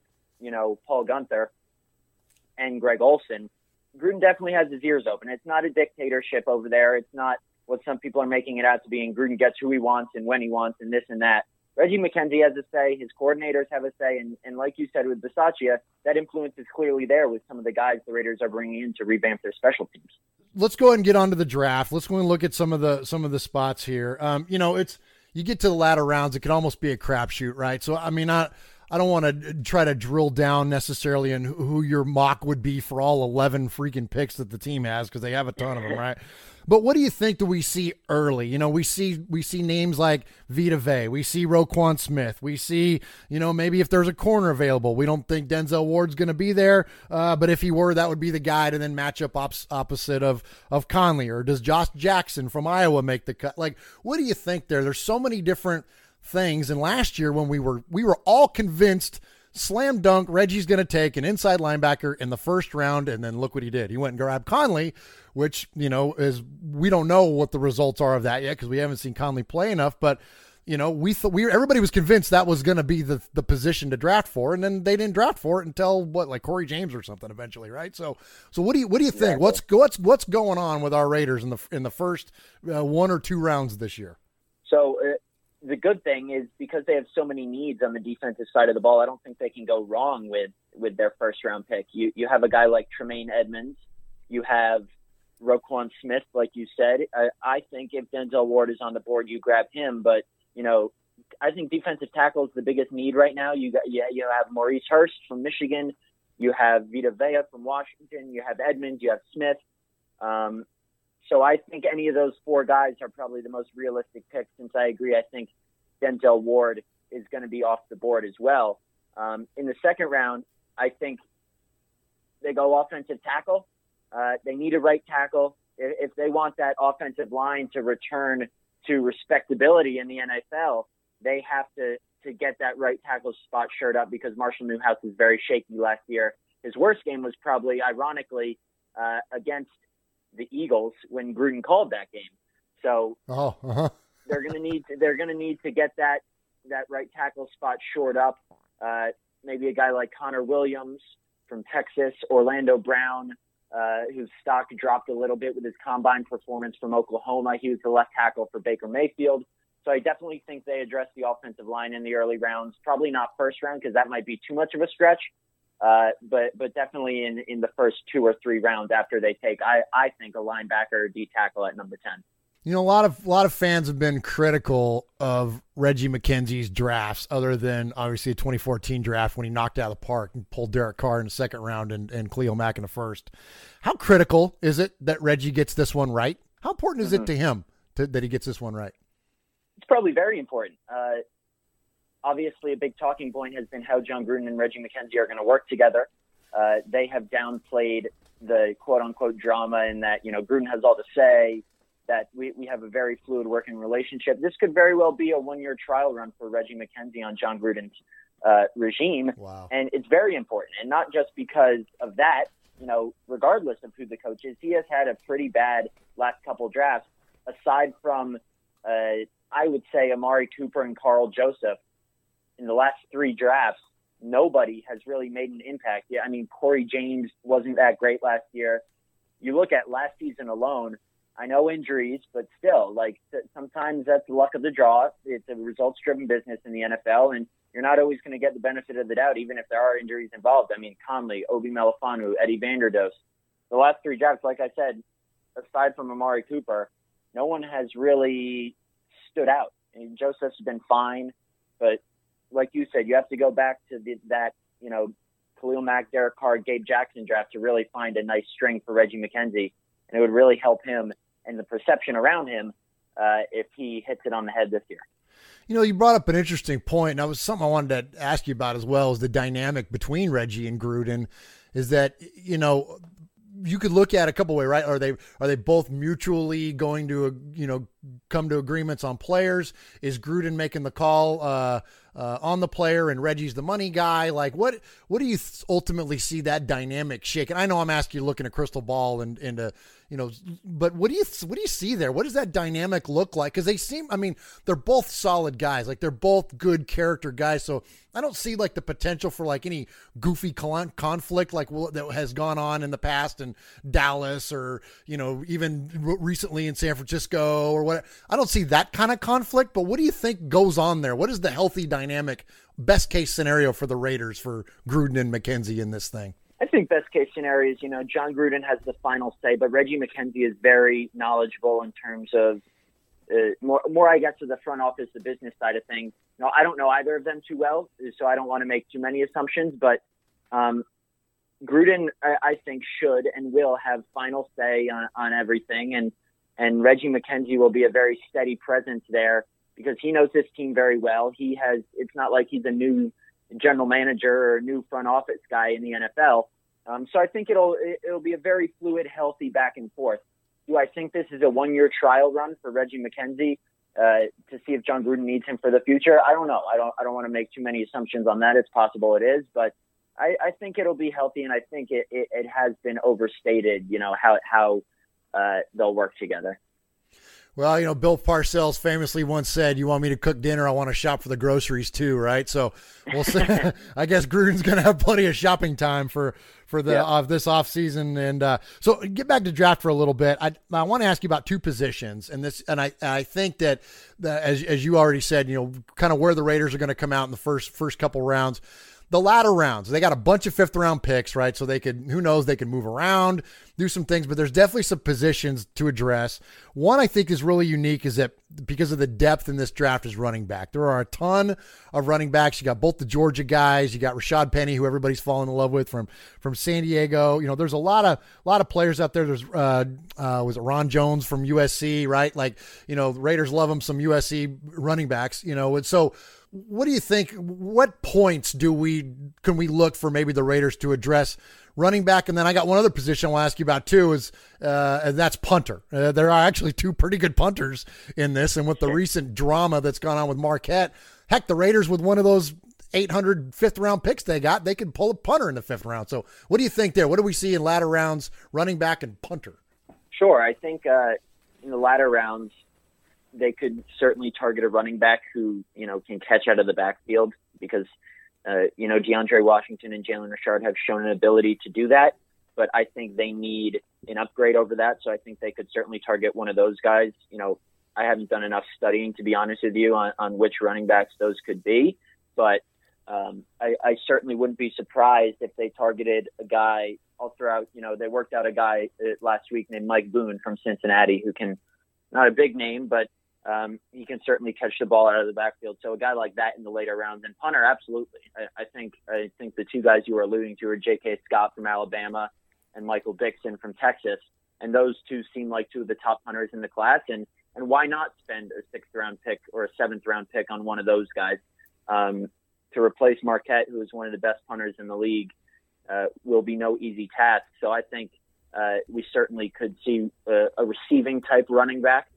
Paul Guenther and Greg Olson, Gruden definitely has his ears open. It's not a dictatorship over there. It's not what some people are making it out to be, and Gruden gets who he wants and when he wants and this and that. Reggie McKenzie has a say. His coordinators have a say. And like you said with Bisaccia, that influence is clearly there with some of the guys the Raiders are bringing in to revamp their special teams. Let's go ahead and get on to the draft. Let's go and look at some of the spots here. You get to the latter rounds, it can almost be a crapshoot, right? So, I mean, I don't want to try to drill down necessarily in who your mock would be for all 11 freaking picks that the team has, because they have a ton of them, right? But what do you think do we see early? You know, we see names like Vita Vea. We see Roquan Smith. We see, you know, maybe if there's a corner available. We don't think Denzel Ward's going to be there, but if he were, that would be the guy to then match up opposite of Conley. Or does Josh Jackson from Iowa make the cut? Like, what do you think there? There's so many different things. And last year when we were all convinced, slam dunk, Reggie's going to take an inside linebacker in the first round, and then look what he did. He went and grabbed Conley, which, you know, we don't know what the results are of that yet because we haven't seen Conley play enough, but, you know, everybody was convinced that was going to be the position to draft for, and then they didn't draft for it until like Corey James or something eventually, right? So what do you think? What's going on with our Raiders in the first 1 or 2 rounds this year? So the good thing is because they have so many needs on the defensive side of the ball, I don't think they can go wrong with their first round pick. You have a guy like Tremaine Edmonds. You have Roquan Smith, like you said. I think if Denzel Ward is on the board, you grab him. But, you know, I think defensive tackle is the biggest need right now. You have Maurice Hurst from Michigan. You have Vita Vea from Washington. You have Edmonds. You have Smith. So I think any of those 4 guys are probably the most realistic picks, since I agree. I think Denzel Ward is going to be off the board as well. In the second round, I think they go offensive tackle. They need a right tackle. If they want that offensive line to return to respectability in the NFL, they have to get that right tackle spot shored up because Marshall Newhouse was very shaky last year. His worst game was probably, ironically, against the Eagles when Gruden called that game. So they're going to need to get that right tackle spot shored up. Maybe a guy like Connor Williams from Texas, Orlando Brown, whose stock dropped a little bit with his combine performance from Oklahoma. He was the left tackle for Baker Mayfield. So I definitely think they address the offensive line in the early rounds. Probably not first round because that might be too much of a stretch. But definitely in the first 2 or 3 rounds after they take, I think, a linebacker or D tackle at number 10. You know, a lot of fans have been critical of Reggie McKenzie's drafts, other than obviously a 2014 draft when he knocked out of the park and pulled Derek Carr in the second round and Khalil Mack in the first. How critical is it that Reggie gets this one right? How important is it to him that he gets this one right? It's probably very important. Obviously, a big talking point has been how John Gruden and Reggie McKenzie are going to work together. They have downplayed the quote-unquote drama in that, you know, Gruden has all to say, that we have a very fluid working relationship. This could very well be a 1-year trial run for Reggie McKenzie on John Gruden's regime. Wow. And it's very important. And not just because of that, you know, regardless of who the coach is, he has had a pretty bad last couple drafts, aside from, I would say, Amari Cooper and Carl Joseph. In the last 3 drafts, nobody has really made an impact. Yeah, I mean, Corey James wasn't that great last year. You look at last season alone, I know injuries, but still, like, sometimes that's the luck of the draw. It's a results-driven business in the NFL, and you're not always going to get the benefit of the doubt, even if there are injuries involved. I mean, Conley, Obi Melifonwu, Eddie Vanderdoes. The last 3 drafts, like I said, aside from Amari Cooper, no one has really stood out. I mean, Joseph's been fine, but like you said, you have to go back to that, you know, Khalil Mack, Derek Carr, Gabe Jackson draft to really find a nice string for Reggie McKenzie. And it would really help him and the perception around him if he hits it on the head this year. You know, you brought up an interesting point, and that was something I wanted to ask you about as well, is the dynamic between Reggie and Gruden. Is that, you know, you could look at a couple ways, right? Are they both mutually going to, you know, come to agreements on players? Is Gruden making the call on the player and Reggie's the money guy? Like, what do you ultimately see that dynamic shake? And I know I'm asking you looking at crystal ball and you know, but what do you see there? What does that dynamic look like? Because they seem, I mean, they're both solid guys. Like, they're both good character guys. So I don't see like the potential for like any goofy conflict like that has gone on in the past in Dallas or, you know, even recently in San Francisco or what. I don't see that kind of conflict, but what do you think goes on there? What is the healthy dynamic, best case scenario for the Raiders for Gruden and McKenzie in this thing? I think best case scenario is, you know, John Gruden has the final say, but Reggie McKenzie is very knowledgeable in terms of more, I guess, to the front office, the business side of things. You know, I don't know either of them too well, so I don't want to make too many assumptions, but Gruden, I think, should and will have final say on everything. And And Reggie McKenzie will be a very steady presence there because he knows this team very well. It's not like he's a new general manager or a new front office guy in the NFL. So I think it'll be a very fluid, healthy back and forth. Do I think this is a 1-year trial run for Reggie McKenzie to see if John Gruden needs him for the future? I don't know. I don't want to make too many assumptions on that. It's possible it is, but I think it'll be healthy, and I think it has been overstated, how they'll work together. Well, Bill Parcells famously once said, "You want me to cook dinner? I want to shop for the groceries too," right? So we'll see. I guess Gruden's going to have plenty of shopping time for this off season. And so get back to draft for a little bit. I want to ask you about two positions, and I think that as you already said, kind of where the Raiders are going to come out in the first couple rounds. The latter rounds, they got a bunch of 5th-round picks, right? So they could move around, do some things, but there's definitely some positions to address. One I think is really unique is that because of the depth in this draft is running back. There are a ton of running backs. You got both the Georgia guys. You got Rashad Penny, who everybody's fallen in love with from San Diego. There's a lot of players out there. There's was it Ron Jones from USC, right? The Raiders love him, some USC running backs. And so. What do you think? What points can we look for maybe the Raiders to address running back? And then I got one other position I want to ask you about too, and that's punter. There are actually two pretty good punters in this, and with the recent drama that's gone on with Marquette, heck, the Raiders with one of those 800 5th-round picks they got, they could pull a punter in the 5th round. So what do you think there? What do we see in latter rounds, running back and punter? Sure. I think in the latter rounds, they could certainly target a running back who, can catch out of the backfield because, DeAndre Washington and Jalen Richard have shown an ability to do that. But I think they need an upgrade over that. So I think they could certainly target one of those guys. I haven't done enough studying, to be honest with you, on which running backs those could be. But I certainly wouldn't be surprised if they targeted a guy. I'll throw out, they worked out a guy last week named Mike Boone from Cincinnati who can, not a big name, but he can certainly catch the ball out of the backfield. So a guy like that in the later rounds. And punter, absolutely. I think the two guys you were alluding to are J.K. Scott from Alabama and Michael Dixon from Texas. And those two seem like two of the top punters in the class. And why not spend a 6th-round pick or a 7th-round pick on one of those guys to replace Marquette, who is one of the best punters in the league, will be no easy task. So I think we certainly could see a receiving-type running back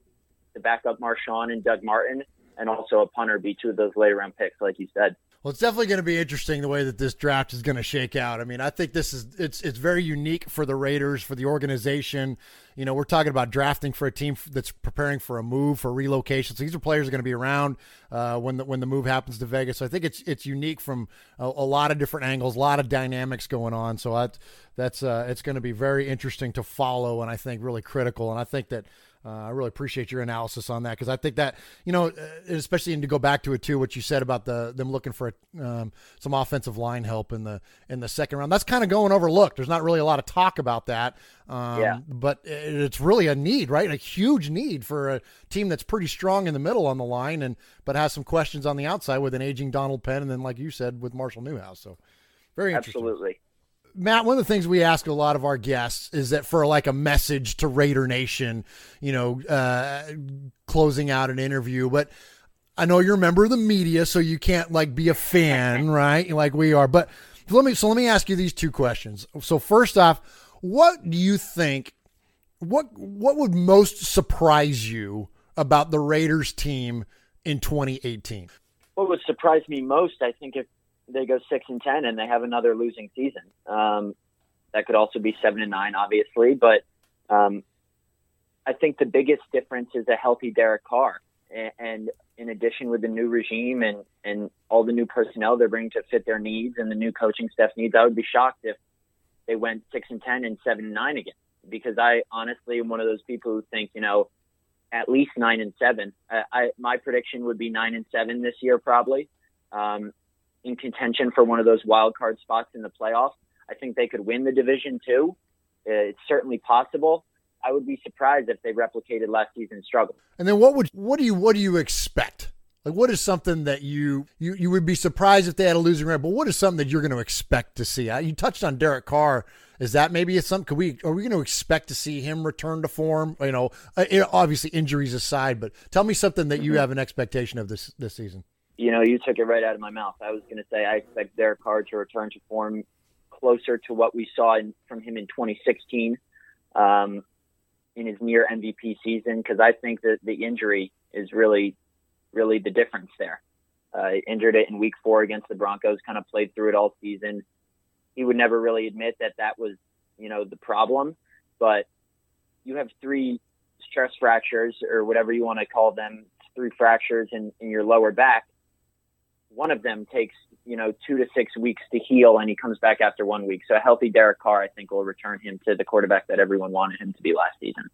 to back up Marshawn and Doug Martin, and also a punter be two of those later round picks, like you said. Well, it's definitely going to be interesting the way that this draft is going to shake out. I mean, I think it's very unique for the Raiders, for the organization. We're talking about drafting for a team that's preparing for a move, for relocation. So these are players that are going to be around when the move happens to Vegas. So I think it's unique from a lot of different angles, a lot of dynamics going on. So that's it's going to be very interesting to follow, and I think really critical. And I think that I really appreciate your analysis on that, because I think that, especially, and to go back to it too, what you said about them looking for some offensive line help in the 2nd round. That's kind of going overlooked. There's not really a lot of talk about that, but it's really a need, right? A huge need for a team that's pretty strong in the middle on the line, but has some questions on the outside with an aging Donald Penn, and then, like you said, with Marshall Newhouse. So very interesting. Absolutely. Matt, one of the things we ask a lot of our guests is that for like a message to Raider Nation, closing out an interview, but I know you're a member of the media, so you can't be a fan, right? Like we are, but let me ask you these two questions. So first off, what do you think, what would most surprise you about the Raiders team in 2018? What would surprise me most, I think, if they go 6-10 and they have another losing season. That could also be 7-9, obviously, but I think the biggest difference is a healthy Derek Carr. And in addition, with the new regime and all the new personnel they're bringing to fit their needs and the new coaching staff needs, I would be shocked if they went 6-10 and 7-9 again. Because I honestly am one of those people who think, at least 9-7. My prediction would be 9-7 this year, probably. In contention for one of those wild card spots in the playoffs. I think they could win the division too. It's certainly possible. I would be surprised if they replicated last season's struggle. And then what do you expect? Like, what is something that you would be surprised if they had a losing record, but what is something that you're going to expect to see? You touched on Derek Carr. Is that maybe something? Are we going to expect to see him return to form? Obviously injuries aside, but tell me something that you have an expectation of this season. You took it right out of my mouth. I was going to say I expect Derek Carr to return to form closer to what we saw from him in 2016 in his near MVP season, because I think that the injury is really the difference there. Injured it in week 4 against the Broncos, kind of played through it all season. He would never really admit that was, the problem, but you have 3 stress fractures or whatever you want to call them, 3 fractures in your lower back. One of them takes, 2 to 6 weeks to heal, and he comes back after 1 week. So a healthy Derek Carr, I think, will return him to the quarterback that everyone wanted him to be last season.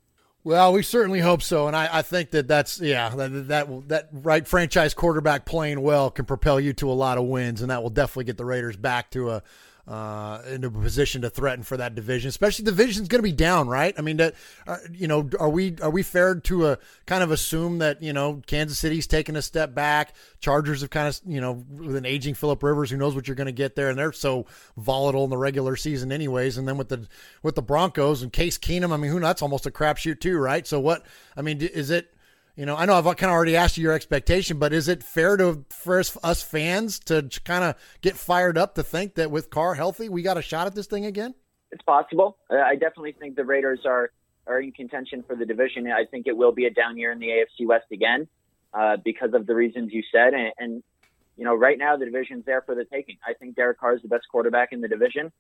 Well, we certainly hope so, and I think that right franchise quarterback playing well can propel you to a lot of wins, and that will definitely get the Raiders back to into a position to threaten for that division. Especially the division's going to be down, right? I mean, are we fair to kind of assume that Kansas City's taking a step back? Chargers have kind of with an aging Phillip Rivers, who knows what you're going to get there, and they're so volatile in the regular season, anyways. And then with the Broncos and Case Keenum, I mean, that's almost a crapshoot too, right? So is it? I know I've kind of already asked you your expectation, but is it fair for us fans to kind of get fired up to think that with Carr healthy, we got a shot at this thing again? It's possible. I definitely think the Raiders are in contention for the division. I think it will be a down year in the AFC West again because of the reasons you said. And right now the division's there for the taking. I think Derek Carr is the best quarterback in the division,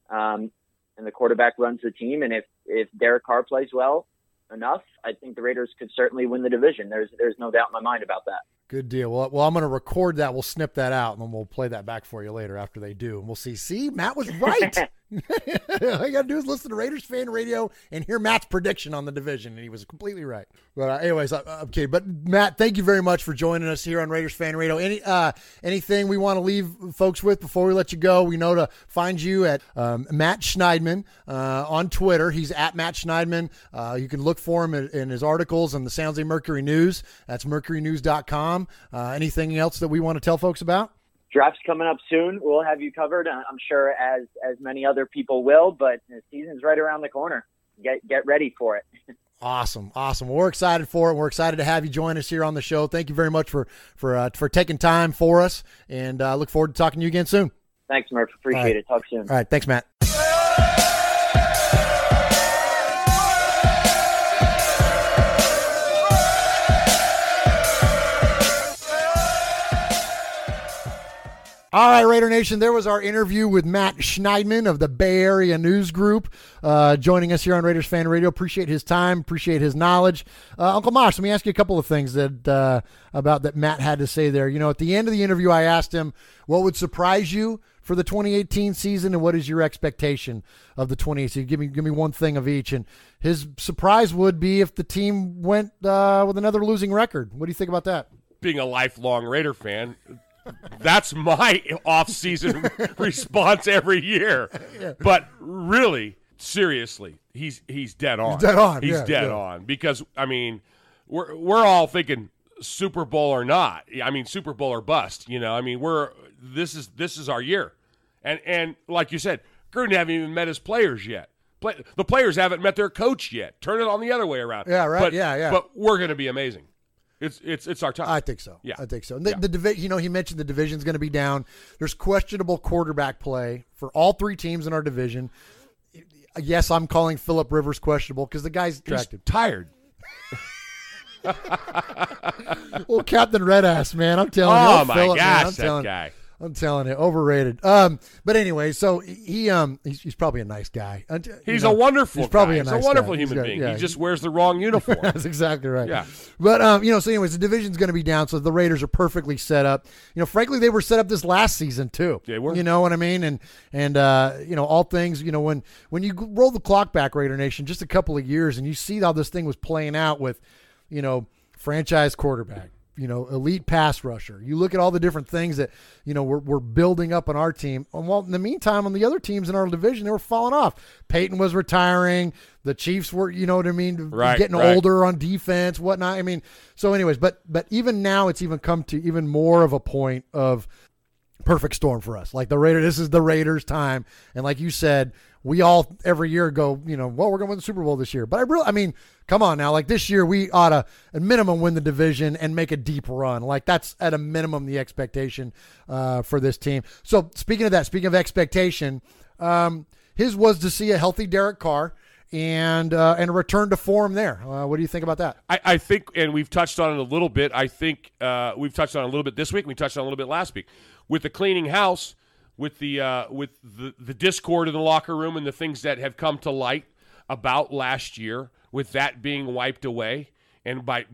and the quarterback runs the team. And if Derek Carr plays well enough, I think the Raiders could certainly win the division. There's no doubt in my mind about that. Good deal. Well, I'm going to record that. We'll snip that out, and then we'll play that back for you later after they do. And we'll see. See, Matt was right. All you got to do is listen to Raiders Fan Radio and hear Matt's prediction on the division, and he was completely right. But anyways, okay. But Matt, thank you very much for joining us here on Raiders Fan Radio. Anything we want to leave folks with before we let you go? We know to find you at Matt Schniedman on Twitter. He's at Matt Schniedman. You can look for him in his articles on the San Jose Mercury News. That's mercurynews.com. Anything else that we want to tell folks about? Draft's coming up soon. We'll have you covered, I'm sure, as many other people will, but the season's right around the corner. Get ready for it. Awesome. Well, we're excited for it. We're excited to have you join us here on the show. Thank you very much for taking time for us, and look forward to talking to you again soon. Thanks, Murph. Appreciate it. Talk soon. All right. Thanks, Matt. All right, Raider Nation, there was our interview with Matt Schniedman of the Bay Area News Group joining us here on Raiders Fan Radio. Appreciate his time, appreciate his knowledge. Uncle Mosh, let me ask you a couple of things that Matt had to say there. At the end of the interview, I asked him, what would surprise you for the 2018 season, and what is your expectation of the 2018 season? Give me one thing of each. And his surprise would be if the team went with another losing record. What do you think about that? Being a lifelong Raider fan, that's my off-season response every year. Yeah. But really, seriously, he's dead on. He's dead on because we're all thinking Super Bowl or not. Super Bowl or bust. This is our year, and like you said, Gruden haven't even met his players yet. The players haven't met their coach yet. Turn it on the other way around. Yeah, right. Yeah. But we're going to be amazing. It's our time. I think so. Yeah, I think so. The division, he mentioned the division's going to be down. There's questionable quarterback play for all 3 teams in our division. Yes, I'm calling Phillip Rivers questionable because the guy's attractive. He's tired. Well, Captain Red Ass, man, I'm telling you. Oh my gosh, that guy. I'm telling you, overrated. But anyway, so he's probably a nice guy. He's a wonderful. He's probably guy. a nice He's a wonderful guy. human being. Yeah, he just wears the wrong uniform. That's exactly right. Yeah. But so anyways, the division's going to be down, so the Raiders are perfectly set up. Frankly, they were set up this last season too. They were. You know what I mean? And all things. When you roll the clock back, Raider Nation, just a couple of years, and you see how this thing was playing out with, franchise quarterback, elite pass rusher. You look at all the different things that, we're building up on our team. And well, in the meantime, on the other teams in our division, they were falling off. Peyton was retiring. The Chiefs were, getting older on defense, whatnot. I mean, so anyways, but even now it's even come to even more of a point of perfect storm for us. Like the Raiders, this is the Raiders' time. And like you said, we all every year go, well, we're going to win the Super Bowl this year. But come on now. Like this year, we ought to, at minimum, win the division and make a deep run. Like that's at a minimum the expectation for this team. So speaking of expectation, his was to see a healthy Derek Carr and a return to form there. What do you think about that? I think, and we've touched on it a little bit. I think we've touched on it a little bit this week. We touched on it a little bit last week with the cleaning house. With the discord in the locker room and the things that have come to light about last year, with that being wiped away, and by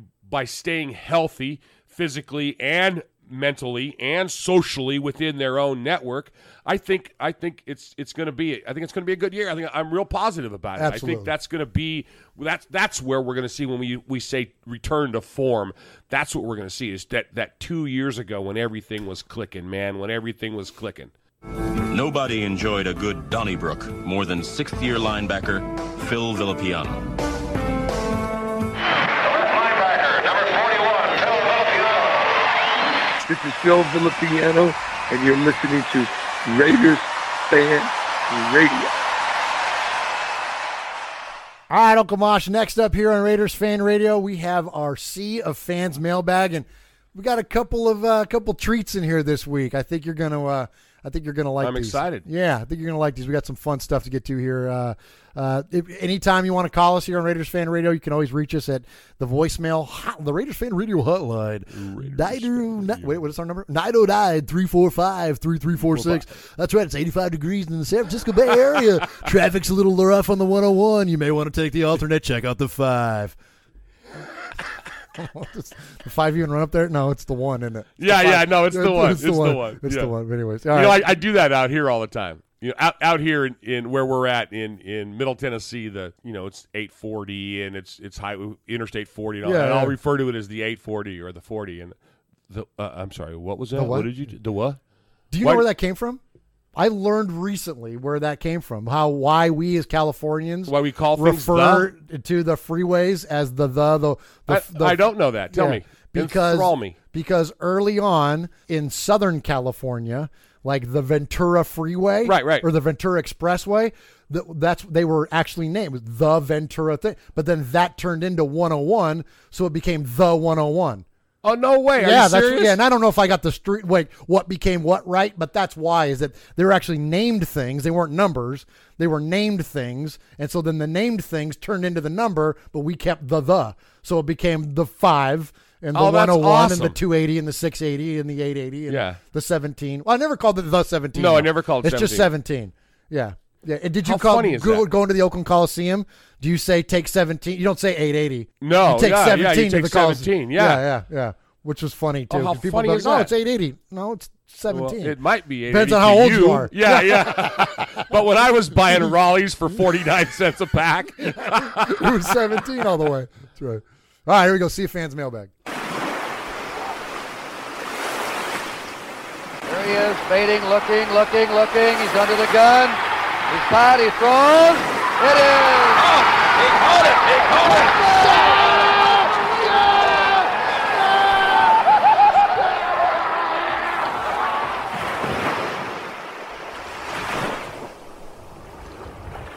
staying healthy physically and mentally and socially within their own network, I think it's going to be a good year. I think I'm real positive about it. Absolutely. I think that's going to be that's where we're going to see when we say return to form. That's what we're going to see is that 2 years ago when everything was clicking, man, when everything was clicking. Nobody enjoyed a good Donnybrook more than sixth-year linebacker Phil Villapiano. Linebacker, number 41, Phil Villapiano. This is Phil Villapiano, and you're listening to Raiders Fan Radio. All right, Uncle Mosh, next up here on Raiders Fan Radio, we have our Sea of Fans mailbag, and we got a couple treats in here this week. I think you're going to like these. I'm excited. Yeah, I think you're going to like these. We got some fun stuff to get to here. Anytime you want to call us here on Raiders Fan Radio, you can always reach us at the voicemail, the Raiders Fan Radio hotline. What is our number? 909-345-3346. That's right. It's 85 degrees in the San Francisco Bay Area. Traffic's a little rough on the 101. You may want to take the alternate. Check out the 5. The 5 even run up there? No, it's the 1, isn't it? It's the 1. It's the 1. It's the 1. But anyways, all right. I do that out here all the time. Out here in where we're at in Middle Tennessee, it's 840 and it's high Interstate 40. And I'll refer to it as the 840 or the 40. And I'm sorry, what was that? The what? What did you do? The what? Do you know where that came from? I learned recently where that came from. Why we as Californians we call refer to the freeways as the I don't know that. Tell me. Enthrall me. Because early on in Southern California, like the Ventura Freeway, right, or the Ventura Expressway, they were actually named the Ventura thing. But then that turned into 101, so it became the 101. Oh, no way. Are you serious? And I don't know if I got the street, what became what right, but that's why, is that they were actually named things. They weren't numbers. They were named things. And so then the named things turned into the number, but we kept the. So it became the 5 and the 101 awesome. and the 280 and the 680 and the 880 and the 17. Well, I never called it the 17. No, I never called it 17. It's just 17. Yeah. Yeah. And did you going to the Oakland Coliseum? Do you say take 17? You don't say 880. No. You take 17 you to take the 17. Yeah. Which was funny too. How people funny is no, that? it's 880. No, it's 17. Well, it might be 880. Depends on how old you are. Yeah. But when I was buying Raleighs for 49 cents a pack, it was 17 all the way. That's right. All right, here we go. See a Fans mailbag. There he is, fading, looking. He's under the gun. He's caught. He throws. It is. Oh, he caught it.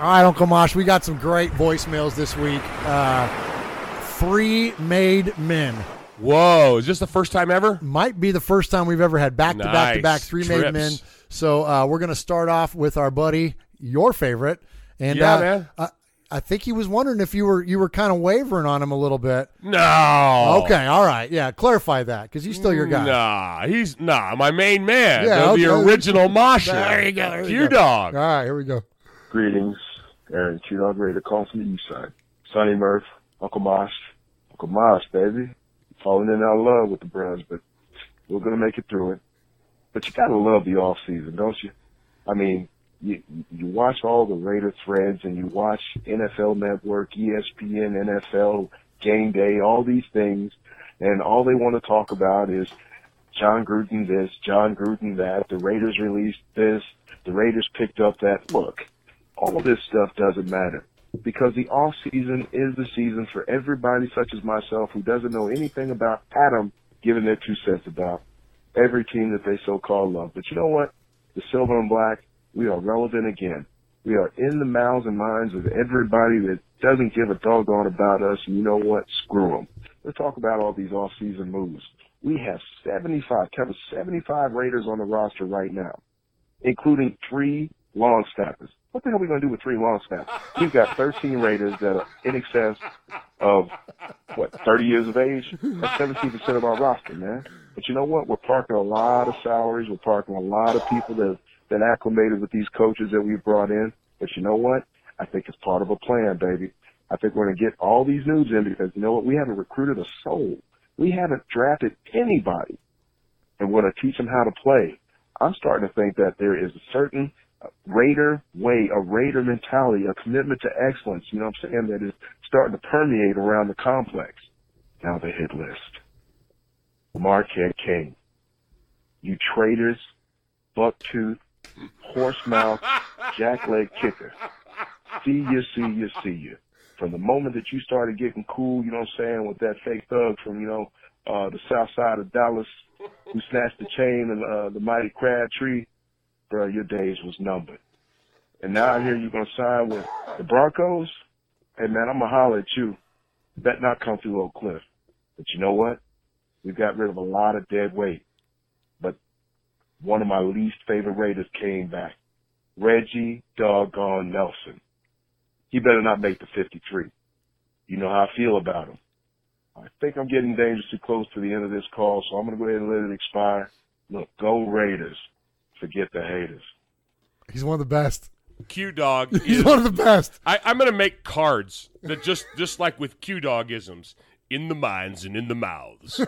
All right, Uncle Mosh, we got some great voicemails this week. 3 made men. Whoa, is this the first time ever? Might be the first time we've ever had back-to-back 3 made men. So we're going to start off with our buddy, your favorite. And man. I think he was wondering if you were kind of wavering on him a little bit. No. Okay, all right. Yeah, clarify that, because he's still your guy. He's my main man. Yeah, the original Mosher. There you go. Q-Dog. All right, here we go. Greetings, Aaron Q-Dog, ready to call from the east side. Sonny Murph, Uncle Mosh, baby. Falling in our love with the Browns, but we're going to make it through it. But you got to love the off season, don't you? I mean, you watch all the Raider threads and you watch NFL Network, ESPN, NFL, Game Day, all these things, And all they want to talk about is John Gruden this, John Gruden that, the Raiders released this, the Raiders picked up that. Look, all of this stuff doesn't matter because the off season is the season for everybody such as myself who doesn't know anything about Adam giving their 2 cents about every team that they so-called love. But you know what? The silver and black, we are relevant again. We are in the mouths and minds of everybody that doesn't give a doggone about us, and you know what? Screw them. Let's talk about all these off-season moves. We have 75 Raiders on the roster right now, including 3 long snappers. What the hell are we going to do with 3 long snappers? We've got 13 Raiders that are in excess of, 30 years of age? That's 17% of our roster, man. But you know what? We're parking a lot of salaries. We're parking a lot of people that have been acclimated with these coaches that we've brought in. But you know what? I think it's part of a plan, baby. I think we're going to get all these dudes in because, you know what? We haven't recruited a soul. We haven't drafted anybody. And we're going to teach them how to play. I'm starting to think that there is a certain Raider way, a Raider mentality, a commitment to excellence, you know what I'm saying, that is starting to permeate around the complex. Now the hit list. Marquette King. You traitors, bucktooth, horsemouth, jackleg kicker. See you. From the moment that you started getting cool, you know what I'm saying, with that fake thug from, the south side of Dallas who snatched the chain and the mighty Crabtree, bro, your days was numbered. And now I hear you're going to sign with the Broncos. Hey, man, I'm going to holler at you. You better not come through Oak Cliff. But you know what? We got rid of a lot of dead weight. But one of my least favorite Raiders came back. Reggie doggone Nelson. He better not make the 53. You know how I feel about him. I think I'm getting dangerously close to the end of this call, so I'm going to go ahead and let it expire. Look, go Raiders. Forget the haters. He's one of the best. Q-Dog He's one of the best. I'm going to make cards that just like with Q-Dog-isms, in the minds and in the mouths.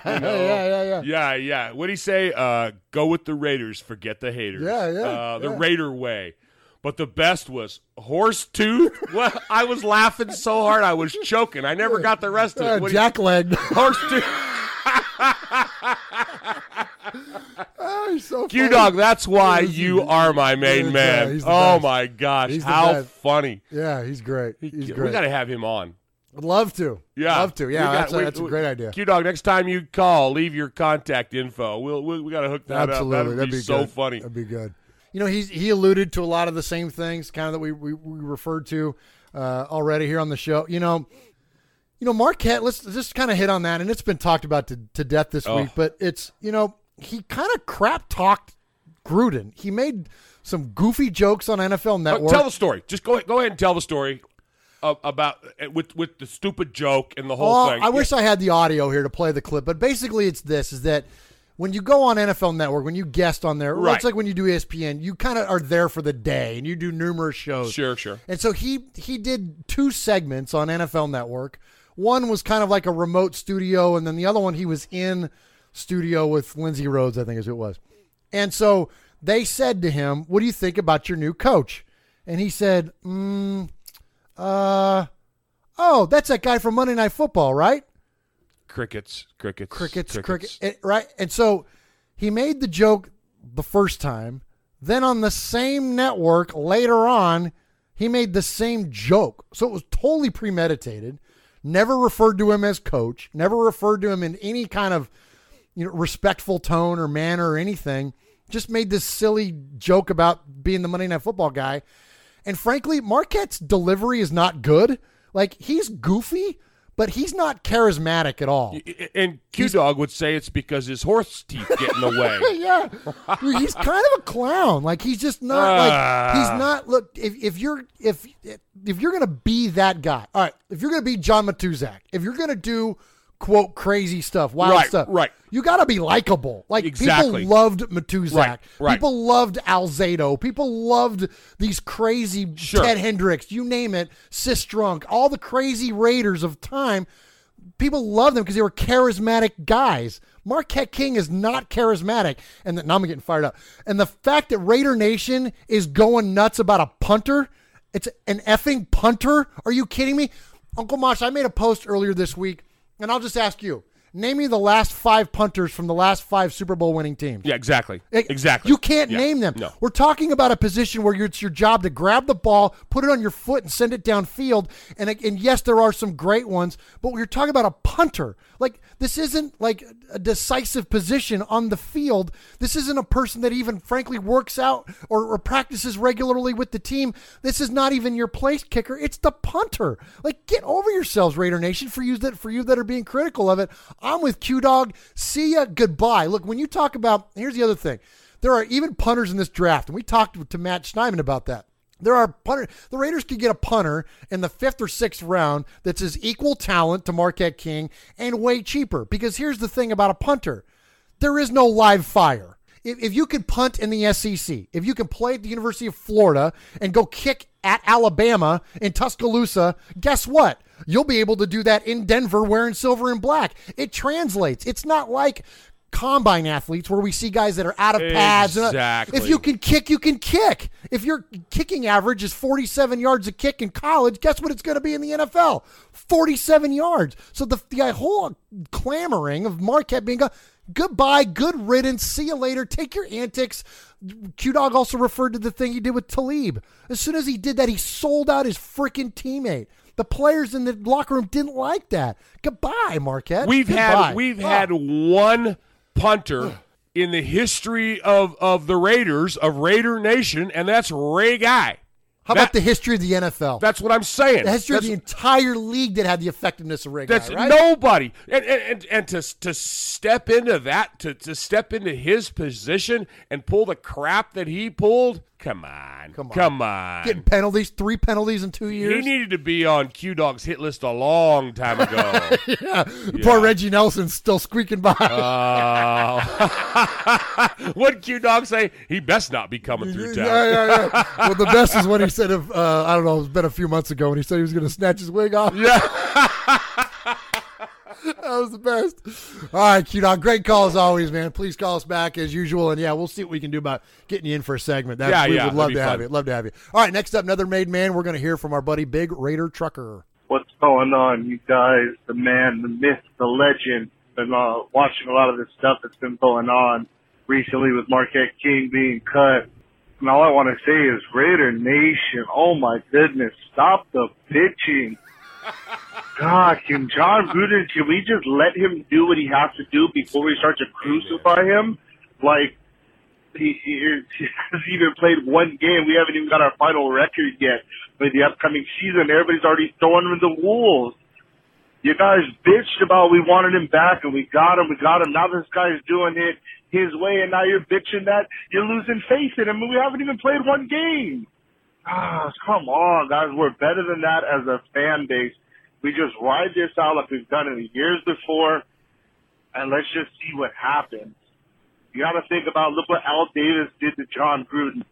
Yeah. What'd he say? Go with the Raiders, forget the haters. The Raider way. But the best was horse tooth. Well, I was laughing so hard I was choking. I never got the rest of it. Jackleg. Horse tooth. He's so Q-Dog, that's why you are my main man. Oh, my gosh. How funny. Yeah, he's great. He's great. We got to have him on. I'd love to. Yeah. Love to. Yeah, that's a great idea. Q-Dog, next time you call, leave your contact info. We got to hook that up. That'd be so funny. That'd be good. He alluded to a lot of the same things kind of that we referred to already here on the show. Marquette, let's just kind of hit on that, and it's been talked about to death this week, but it's, he kind of crap-talked Gruden. He made some goofy jokes on NFL Network. Tell the story. Just go ahead and tell the story about with the stupid joke and the whole thing. I wish I had the audio here to play the clip, but basically it's this, is that when you go on NFL Network, when you guest on there, it's like when you do ESPN, you kind of are there for the day, and you do numerous shows. Sure. And so he did 2 segments on NFL Network. One was kind of like a remote studio, and then the other one he was in studio with Lindsey Rhodes, I think is who it was. And so they said to him, what do you think about your new coach? And he said, that's that guy from Monday Night Football, right? Crickets. Right? And so he made the joke the first time. Then on the same network later on, he made the same joke. So it was totally premeditated. Never referred to him as coach. Never referred to him in any kind of respectful tone or manner or anything. Just made this silly joke about being the Monday Night Football guy. And frankly, Marquette's delivery is not good. Like, he's goofy, but he's not charismatic at all. And Q-Dog would say it's because his horse teeth get in the way. Yeah. He's kind of a clown. Like, he's just not he's not, look, if you're going to be that guy, all right, if you're going to be John Matuzak, if you're going to do, quote, crazy stuff, wild stuff, you got to be likable. Like, people loved Matuzak. Right. People loved Alzado. People loved these crazy Ted Hendricks, you name it, Sistrunk, all the crazy Raiders of time. People loved them because they were charismatic guys. Marquette King is not charismatic. And now I'm getting fired up. And the fact that Raider Nation is going nuts about a punter, it's an effing punter. Are you kidding me? Uncle Mosh, I made a post earlier this week, and I'll just ask you. Name me the last 5 punters from the last 5 Super Bowl winning teams. Yeah, exactly. Exactly. You can't name them. No. We're talking about a position where it's your job to grab the ball, put it on your foot, and send it downfield. And yes, there are some great ones, but we're talking about a punter. Like, this isn't like a decisive position on the field. This isn't a person that even, frankly, works out or practices regularly with the team. This is not even your place kicker. It's the punter. Like, get over yourselves, Raider Nation, for you that are being critical of it. I'm with Q-Dog. See ya. Goodbye. Look, when you talk about, here's the other thing. There are even punters in this draft, and we talked to Matt Schniedman about that. There are punters. The Raiders could get a punter in the 5th or 6th round that's as equal talent to Marquette King and way cheaper. Because here's the thing about a punter. There is no live fire. If you could punt in the SEC, if you can play at the University of Florida and go kick at Alabama in Tuscaloosa, guess what? You'll be able to do that in Denver wearing silver and black. It translates. It's not like combine athletes where we see guys that are out of pads. Exactly. If you can kick, you can kick. If your kicking average is 47 yards a kick in college, guess what it's going to be in the NFL? 47 yards. So the whole clamoring of Marquette being goodbye, good riddance, see you later, take your antics. Q-Dog also referred to the thing he did with Talib. As soon as he did that, he sold out his freaking teammate. The players in the locker room didn't like that. Goodbye, Marquette. We've had one punter in the history of the Raiders, of Raider Nation, and that's Ray Guy. How about the history of the NFL? That's what I'm saying. The history of the entire league that had the effectiveness of Ray Guy, That's right? nobody. And to step into that, to step into his position and pull the crap that he pulled, come on. Getting penalties, 3 penalties in 2 years. He needed to be on Q-Dog's hit list a long time ago. yeah. Poor Reggie Nelson's still squeaking by. What'd Q-Dog say? He best not be coming through town. Yeah. Well, the best is when he said, I don't know, it's been a few months ago when he said he was going to snatch his wig off. Yeah. That was the best. All right, Q-Dog, great call as always, man. Please call us back as usual, and we'll see what we can do about getting you in for a segment. We would love to have you. Love to have you. All right, next up, another made man. We're going to hear from our buddy Big Raider Trucker. What's going on, you guys? The man, the myth, the legend. Been watching a lot of this stuff that's been going on recently with Marquette King being cut. And all I want to say is, Raider Nation, oh my goodness, stop the bitching. God, can we just let him do what he has to do before we start to crucify him? Like, he hasn't even played one game. We haven't even got our final record yet for the upcoming season. Everybody's already throwing him in the wolves. You guys bitched about we wanted him back, and we got him. Now this guy's doing it his way, and now you're bitching that you're losing faith in him, and we haven't even played one game. Come on, guys. We're better than that as a fan base. We just ride this out like we've done it the years before, and let's just see what happens. You got to think about, look what Al Davis did to John Gruden.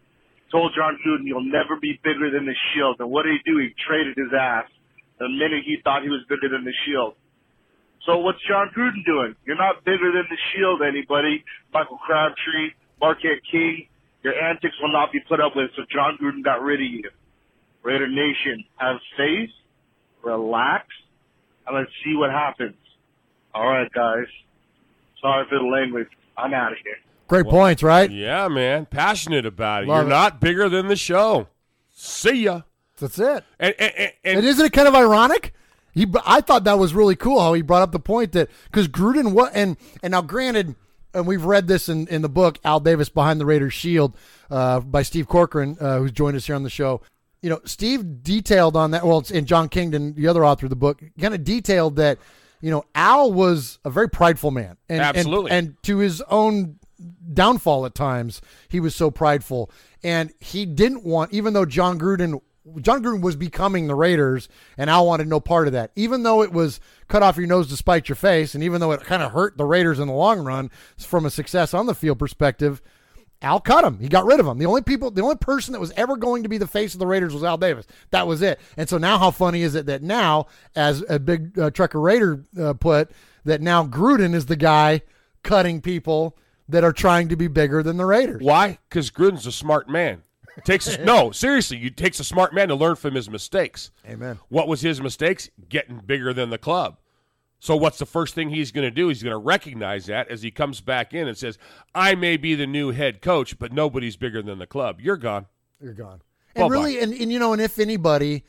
Told John Gruden, you'll never be bigger than the Shield. And what did he do? He traded his ass the minute he thought he was bigger than the Shield. So what's John Gruden doing? You're not bigger than the Shield, anybody. Michael Crabtree, Marquette King. Your antics will not be put up with, so John Gruden got rid of you. Raider Nation, have faith, relax, and let's see what happens. All right, guys. Sorry for the language. I'm out of here. Great points, right? Yeah, man. Passionate about it. Love You're not bigger than the show. See ya. That's it. And isn't it kind of ironic? I thought that was really cool how he brought up the point that because Gruden and now granted, and we've read this in the book Al Davis Behind the Raiders Shield by Steve Corcoran, who's joined us here on the show. You know, Steve detailed on that. Well, it's in John Kingdon, the other author of the book, kind of detailed that. You know, Al was a very prideful man, absolutely, and to his own downfall at times, he was so prideful, and he didn't want, even though John Gruden was becoming the Raiders, and Al wanted no part of that. Even though it was cut off your nose to spite your face, and even though it kind of hurt the Raiders in the long run from a success on the field perspective, Al cut him. He got rid of him. The only person that was ever going to be the face of the Raiders was Al Davis. That was it. And so now how funny is it that now, as a Big Trucker Raider put, that now Gruden is the guy cutting people that are trying to be bigger than the Raiders. Why? Because Gruden's a smart man. Seriously, it takes a smart man to learn from his mistakes. Amen. What was his mistakes? Getting bigger than the club. So what's the first thing he's going to do? He's going to recognize that as he comes back in and says, I may be the new head coach, but nobody's bigger than the club. You're gone. You're gone. And really, and and if anybody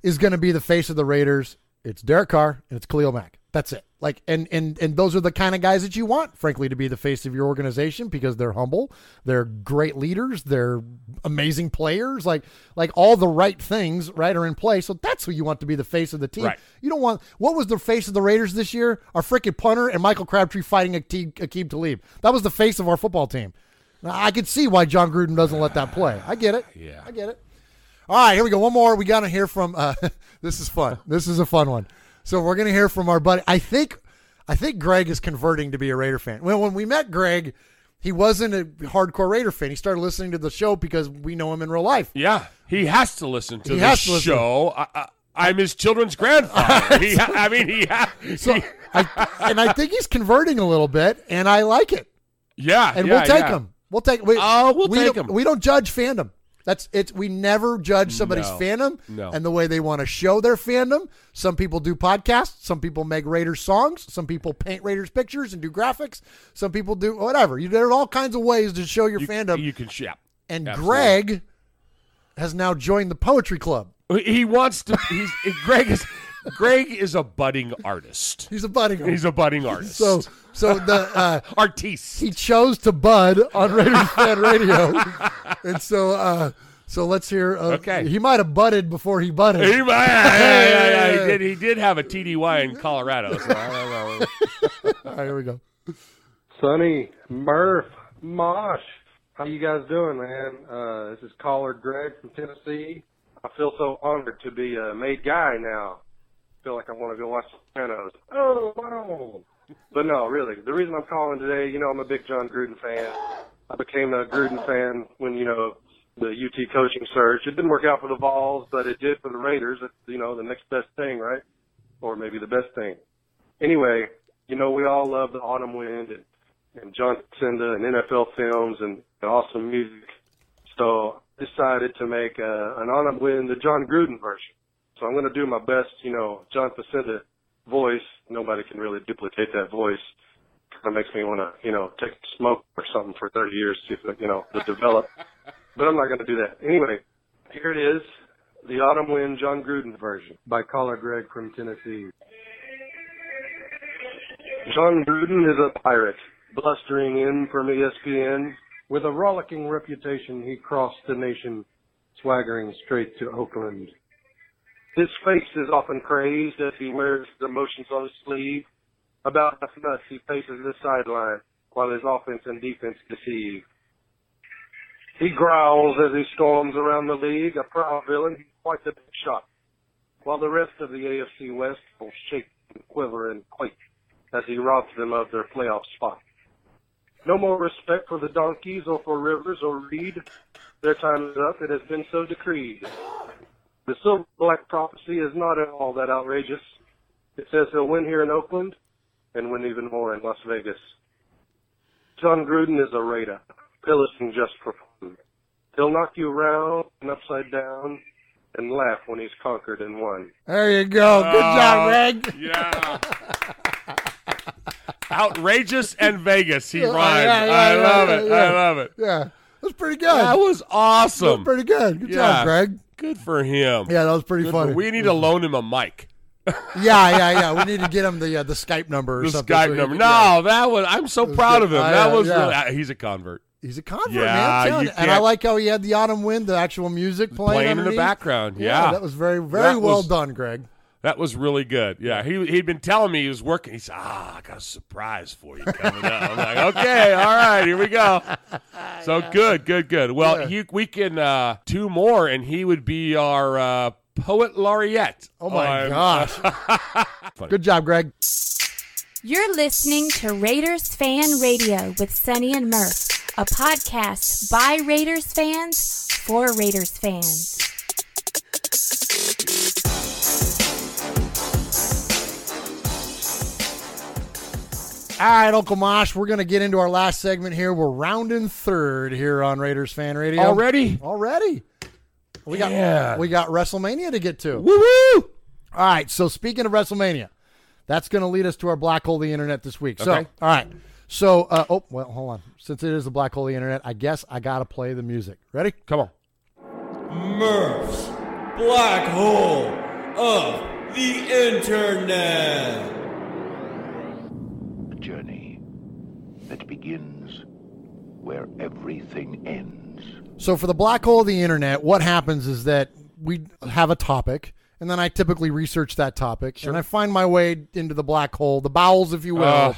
is going to be the face of the Raiders, it's Derek Carr and it's Khalil Mack. That's it. Like, and those are the kind of guys that you want, frankly, to be the face of your organization because they're humble, they're great leaders, they're amazing players, like all the right things, right, are in place. So that's who you want to be the face of the team. Right. You don't want, what was the face of the Raiders this year? Our freaking punter and Michael Crabtree fighting Aqib Talib. That was the face of our football team. Now, I could see why John Gruden doesn't let that play. I get it. Yeah. I get it. All right, here we go. One more. We got to hear from, this is fun. This is a fun one. So we're going to hear from our buddy. I think Greg is converting to be a Raider fan. Well, when we met Greg, he wasn't a hardcore Raider fan. He started listening to the show because we know him in real life. Yeah, he has to listen to the show. I'm his children's grandfather. I think he's converting a little bit, and I like it. Yeah, and we'll take him. We'll take him. We don't judge fandom. That's it. We never judge somebody's fandom and the way they want to show their fandom. Some people do podcasts. Some people make Raiders songs. Some people paint Raiders pictures and do graphics. Some people do whatever. There are all kinds of ways to show your fandom. You can share. And absolutely. Greg has now joined the poetry club. He wants to. Greg is a budding artist. He's a budding artist. So the artiste. He chose to bud on Raiders Fan Radio, and so let's hear. Okay, he might have budded before he budded. He might. Yeah. He did have a TDY in Colorado. So I don't know. All right, here we go. Sonny, Murph, Mosh, how you guys doing, man? This is caller Greg from Tennessee. I feel so honored to be a made guy now. I feel like I want to go watch Sopranos. Oh, wow. But no, really, the reason I'm calling today, I'm a big John Gruden fan. I became a Gruden fan when, the UT coaching search. It didn't work out for the Vols, but it did for the Raiders. It's, the next best thing, right? Or maybe the best thing. Anyway, we all love the Autumn Wind and John Cinda and NFL films and awesome music. So I decided to make an Autumn Wind, the John Gruden version. So I'm going to do my best, John Facenda voice. Nobody can really duplicate that voice. Kind of makes me want to, take a smoke or something for 30 years, see if, to develop. But I'm not going to do that. Anyway, here it is, the Autumn Wind John Gruden version by caller Greg from Tennessee. John Gruden is a pirate, blustering in from ESPN. With a rollicking reputation, he crossed the nation, swaggering straight to Oakland. His face is often crazed as he wears the emotions on his sleeve. About half nuts, he paces the sideline while his offense and defense deceive. He growls as he storms around the league, a proud villain, he's quite the big shot. While the rest of the AFC West will shake and quiver and quake as he robs them of their playoff spot. No more respect for the Donkeys or for Rivers or Reed. Their time is up. It has been so decreed. The Silver Black prophecy is not at all that outrageous. It says he'll win here in Oakland and win even more in Las Vegas. John Gruden is a Raider, pillising just for fun. He'll knock you around and upside down and laugh when he's conquered and won. There you go. Good job, Greg. Yeah. Outrageous and Vegas. He rhymed. I love it. I love it. Yeah. That's pretty good. That was awesome. That was pretty good. Good job, Greg. Good for him. Yeah, that was pretty funny. We need to loan him a mic. Yeah. We need to get him the Skype number or something. The Skype number. I'm so proud of him. That was really, he's a convert. He's a convert, man. And I like how he had the Autumn Wind, the actual music playing in the background. Yeah, that was very, very well done, Greg. That was really good. Yeah, he'd been telling me he was working. He said, I got a surprise for you coming up. I'm like, okay, all right, here we go. So good. Well, we can two more, and he would be our poet laureate. Oh, my gosh. Good job, Greg. You're listening to Raiders Fan Radio with Sonny and Murph, a podcast by Raiders fans for Raiders fans. All right, Uncle Mosh, we're going to get into our last segment here. We're rounding third here on Raiders Fan Radio. Already? We got WrestleMania to get to. Woo-woo! All right, so speaking of WrestleMania, That's going to lead us to our black hole of the internet this week. Okay. So, all right. So, hold on. Since it is the black hole of the internet, I guess I got to play the music. Ready? Come on. Murph's Black Hole of the Internet. A journey that begins where everything ends. So for the black hole of the internet, what happens is that we have a topic, and then I typically research that topic, and I find my way into the black hole, the bowels, if you will,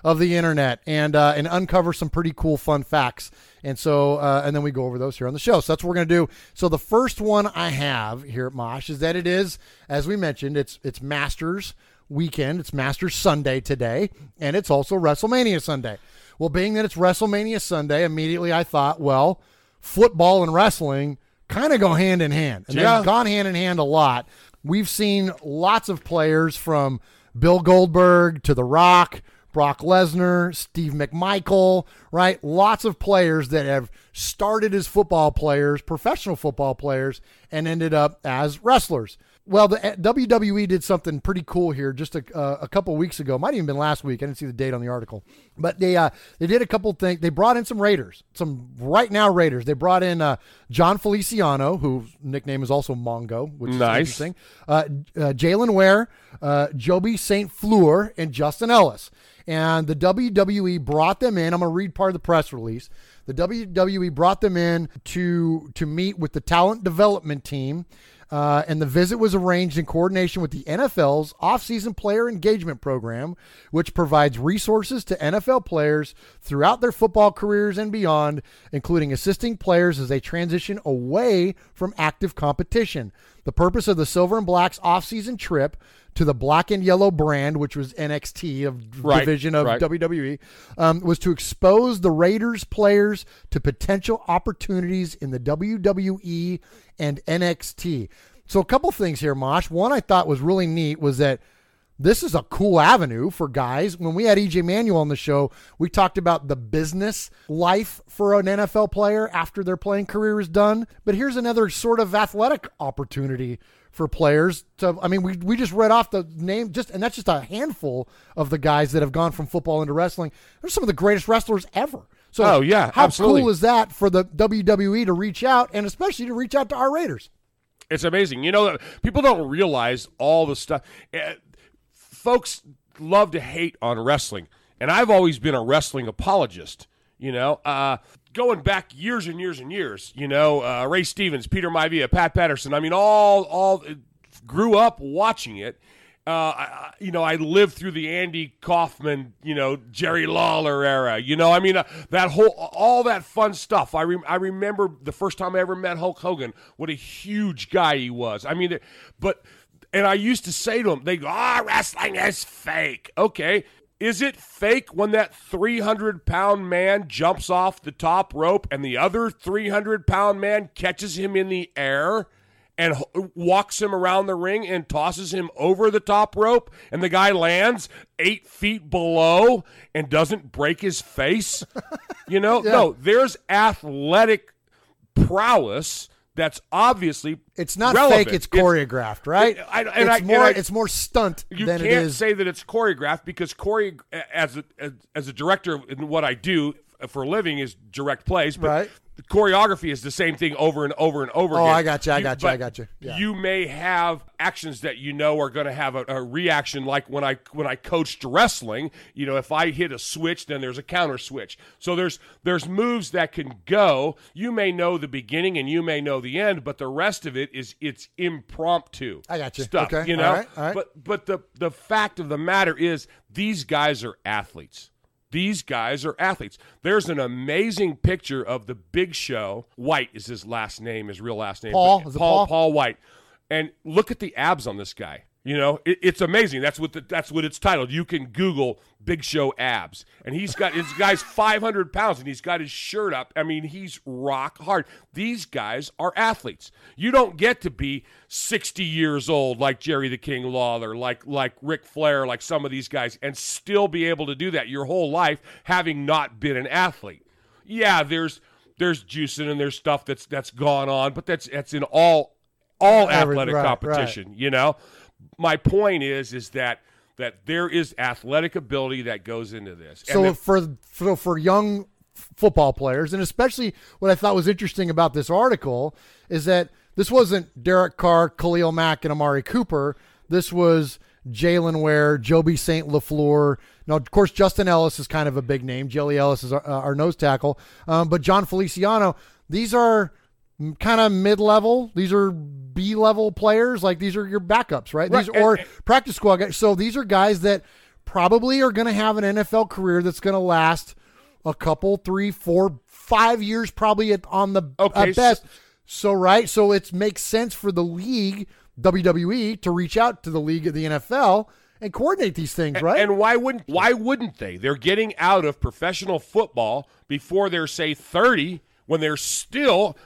of the internet, and uncover some pretty cool, fun facts. And so, and then we go over those here on the show. So that's what we're going to do. So the first one I have here at Mosh is that it is, as we mentioned, it's Masters weekend. It's Masters Sunday today, and it's also WrestleMania Sunday. Well, being that it's WrestleMania Sunday, immediately I thought, well, football and wrestling kind of go hand in hand. And they've gone hand in hand a lot. We've seen lots of players from Bill Goldberg to The Rock, Brock Lesnar, Steve McMichael, right? Lots of players that have started as football players, professional football players, and ended up as wrestlers. Well, the WWE did something pretty cool here just a couple weeks ago. Might have even been last week. I didn't see the date on the article. But they did a couple things. They brought in some Raiders, some right now Raiders. They brought in John Feliciano, whose nickname is also Mongo, which is interesting. Jalen Ware, Joby St. Fleur, and Justin Ellis. And the WWE brought them in. I'm going to read part of the press release. The WWE brought them in to meet with the talent development team. And the visit was arranged in coordination with the NFL's off-season player engagement program, which provides resources to NFL players throughout their football careers and beyond, including assisting players as they transition away from active competition. The purpose of the Silver and Black's off-season trip to the black and yellow brand, which was NXT, division of WWE, was to expose the Raiders players to potential opportunities in the WWE and NXT. So a couple things here, Mosh. One I thought was really neat was that this is a cool avenue for guys. When we had EJ Manuel on the show, we talked about the business life for an NFL player after their playing career is done. But here's another sort of athletic opportunity for players to, I mean, we just read off the name, and that's just a handful of the guys that have gone from football into wrestling. They're some of the greatest wrestlers ever. So how absolutely. Cool is that for the WWE to reach out, and especially to reach out to our Raiders? It's amazing. You know, people don't realize all the stuff. Folks love to hate on wrestling, and I've always been a wrestling apologist, you know. Going back years and years and years, you know, Ray Stevens, Peter Maivia, Pat Patterson. I mean, all grew up watching it. I lived through the Andy Kaufman, Jerry Lawler era. I mean, all that fun stuff. I remember the first time I ever met Hulk Hogan. What a huge guy he was. I mean, and I used to say to him, they go, wrestling is fake. Okay. Is it fake when that 300-pound man jumps off the top rope and the other 300-pound man catches him in the air and walks him around the ring and tosses him over the top rope, and the guy lands 8 feet below and doesn't break his face? No, there's athletic prowess that's obviously it's not relevant. Fake, it's choreographed, right? It's more stunt than it is. You can't say that it's choreographed because as a director in what I do for a living is direct plays, but right. The choreography is the same thing over and over and over again. I got you. Yeah. You may have actions that are going to have a reaction, like when I coached wrestling. If I hit a switch, then there's a counter switch. So there's moves that can go. You may know the beginning and you may know the end, but the rest of it's impromptu. I got you. Stuff. Okay. All right. But the fact of the matter is, these guys are athletes. These guys are athletes. There's an amazing picture of the Big Show. White is his last name, his real last name. Paul White. And look at the abs on this guy. It's amazing. That's what it's titled. You can Google Big Show abs. And his guy's 500 pounds, and he's got his shirt up. I mean, he's rock hard. These guys are athletes. You don't get to be 60 years old like Jerry the King Lawler, like Ric Flair, like some of these guys, and still be able to do that your whole life having not been an athlete. Yeah, there's juicing and there's stuff that's gone on, but that's in all athletic competition, My point is that that there is athletic ability that goes into this. So for young football players, and especially what I thought was interesting about this article is that this wasn't Derek Carr, Khalil Mack, and Amari Cooper. This was Jalen Ware, Joby St. LaFleur. Now, of course, Justin Ellis is kind of a big name. Jelly Ellis is our nose tackle. But John Feliciano, these are kind of mid-level. These are B-level players. Like, these are your backups, right? These or practice squad guys. So these are guys that probably are going to have an NFL career that's going to last a couple, 3, 4, 5 years probably on the best. So it makes sense for the league, WWE, to reach out to the league of the NFL and coordinate these things, right? And why wouldn't they? They're getting out of professional football before they're, say, 30, when they're still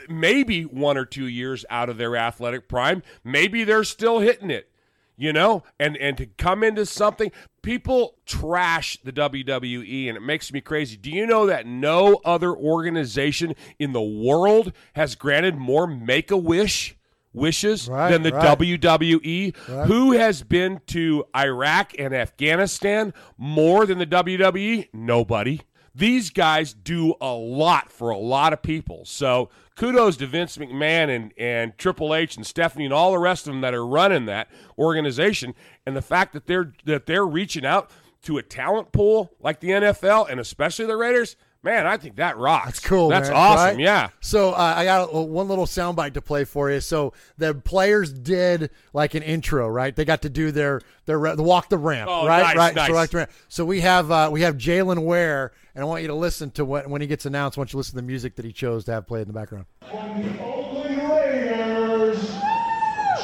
maybe 1 or 2 years out of their athletic prime. Maybe they're still hitting it, and to come into something. People trash the WWE, and it makes me crazy. Do you know that no other organization in the world has granted more Make-A-Wish wishes than the WWE? Right. Who has been to Iraq and Afghanistan more than the WWE? Nobody. These guys do a lot for a lot of people. So kudos to Vince McMahon and Triple H and Stephanie and all the rest of them that are running that organization. And the fact that they're reaching out to a talent pool like the NFL and especially the Raiders, man, I think that rocks. That's cool. That's man, awesome. Right? Yeah. So I got one little soundbite to play for you. So the players did like an intro, right? They got to do their walk the ramp, right? Nice, right. Nice. So we have Jalen Ware, and I want you to listen to when he gets announced. I want you to listen to the music that he chose to have played in the background. From the Oakland Raiders,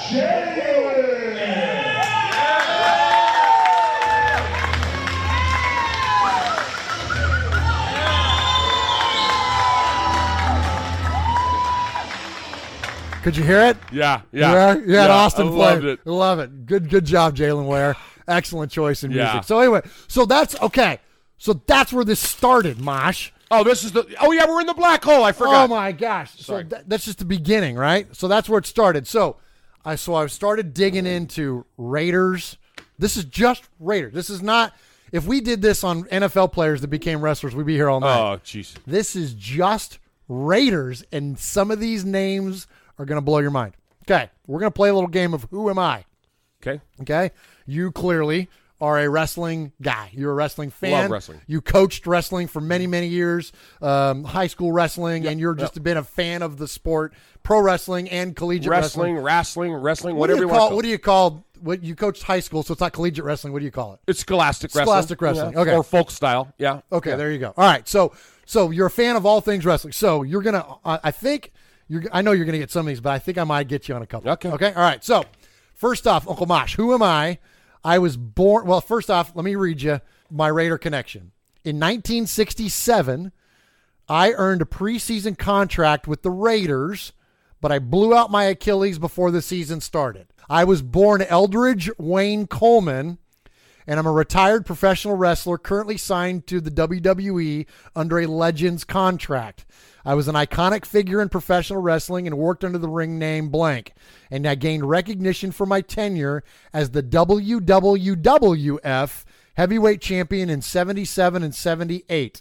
Jalen. Could you hear it? Yeah. Austin play. Loved it. Love it. Good job, Jalen Ware. Excellent choice in music. So anyway, that's okay. So that's where this started, Mosh. Oh, we're in the black hole. I forgot. Oh my gosh. Sorry. So that's just the beginning, right? So that's where it started. So I started digging into Raiders. This is just Raiders. This is not. If we did this on NFL players that became wrestlers, we'd be here all night. Oh, jeez. This is just Raiders, and some of these names are going to blow your mind. Okay, we're going to play a little game of Who Am I? Okay. You clearly are a wrestling guy. You're a wrestling fan. Love wrestling. You coached wrestling for many, many years, high school wrestling, and you're just been a fan of the sport, pro wrestling and collegiate wrestling. Wrestling, whatever you want. What do you call what you coached high school, so it's not collegiate wrestling. What do you call it? It's scholastic wrestling. Scholastic wrestling. Yeah. Okay. Or folk style. Yeah. Okay, there you go. All right. So you're a fan of all things wrestling. So you're going to, I know you're going to get some of these, but I think I might get you on a couple. Okay. All right. So first off, Uncle Mosh, who am I? I was born. Well, first off, let me read you my Raider connection. In 1967, I earned a preseason contract with the Raiders, but I blew out my Achilles before the season started. I was born Eldridge Wayne Coleman, and I'm a retired professional wrestler currently signed to the WWE under a Legends contract. I was an iconic figure in professional wrestling and worked under the ring name blank, and I gained recognition for my tenure as the WWF heavyweight champion in 77 and 78.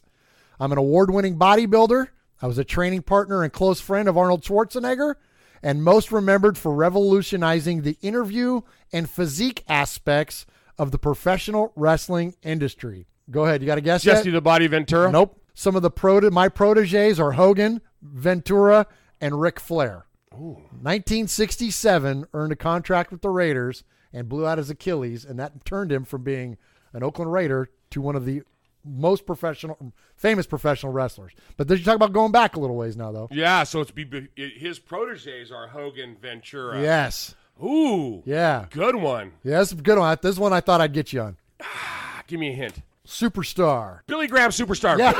I'm an award-winning bodybuilder. I was a training partner and close friend of Arnold Schwarzenegger, and most remembered for revolutionizing the interview and physique aspects of the professional wrestling industry. Go ahead. You got a guess Jesse yet? the Body Ventura? Nope. Some of my proteges are Hogan, Ventura, and Ric Flair. Ooh. 1967, earned a contract with the Raiders and blew out his Achilles, and that turned him from being an Oakland Raider to one of the most famous professional wrestlers. But you talk about going back a little ways now, though. Yeah, so his proteges are Hogan, Ventura. Yes. Ooh. Yeah. Good one. Yeah, that's a good one. This one I thought I'd get you on. Give me a hint. Superstar. Billy Graham Superstar. Yeah.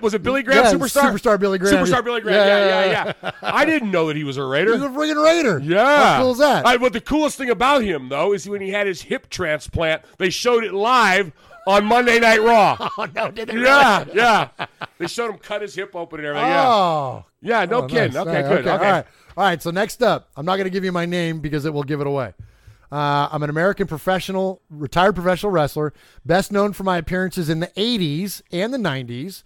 Was it Billy Graham Superstar? Superstar Billy Graham. Superstar Billy Graham. Yeah. I didn't know that he was a Raider. He's a friggin' Raider. Yeah. How cool is that? But the coolest thing about him, though, is when he had his hip transplant, they showed it live on Monday Night Raw. Oh, no, did they? Yeah. They showed him cut his hip open and everything. Oh. Yeah, no kidding. Nice. Okay, good. Okay. All right. So next up, I'm not going to give you my name because it will give it away. I'm an American retired professional wrestler, best known for my appearances in the 80s and the 90s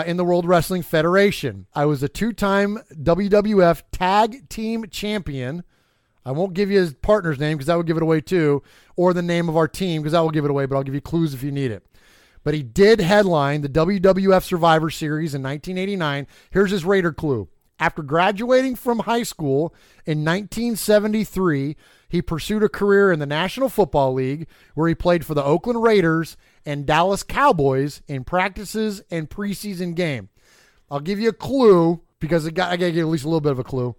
in the World Wrestling Federation. I was a 2-time WWF Tag Team Champion. I won't give you his partner's name because that would give it away too, or the name of our team because that will give it away, but I'll give you clues if you need it. But he did headline the WWF Survivor Series in 1989. Here's his Raider clue. After graduating from high school in 1973, he pursued a career in the National Football League where he played for the Oakland Raiders and Dallas Cowboys in practices and preseason game. I'll give you a clue because I got to give you at least a little bit of a clue.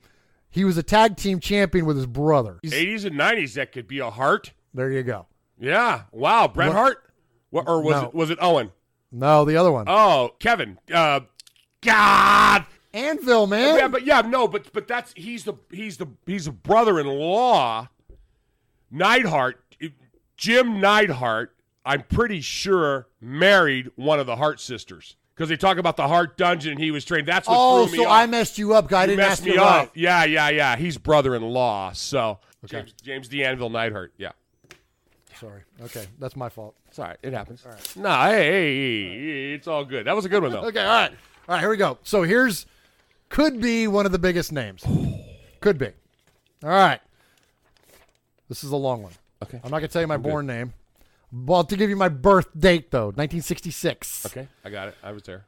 He was a tag team champion with his brother. 80s and 90s, that could be a Hart. There you go. Yeah. Wow. Bret Hart? Or was it Owen? No, the other one. Oh, Kevin. God. Anvil, man. But that's he's a brother-in-law. Neidhart, Jim Neidhart, I'm pretty sure married one of the Hart sisters because they talk about the Hart dungeon and he was trained. That's what threw me off. I messed you up, guy. I didn't ask you right. Yeah. He's brother-in-law. So okay. James D. Anvil Neidhart. Yeah. Sorry. Okay, that's my fault. Sorry, it happens. All right. No, hey, it's all good. That was a good one though. Okay, all right, here we go. So could be one of the biggest names. Could be. All right. This is a long one. Okay. I'm not going to tell you my born name. Well, to give you my birth date, though, 1966. Okay, I got it. I was there.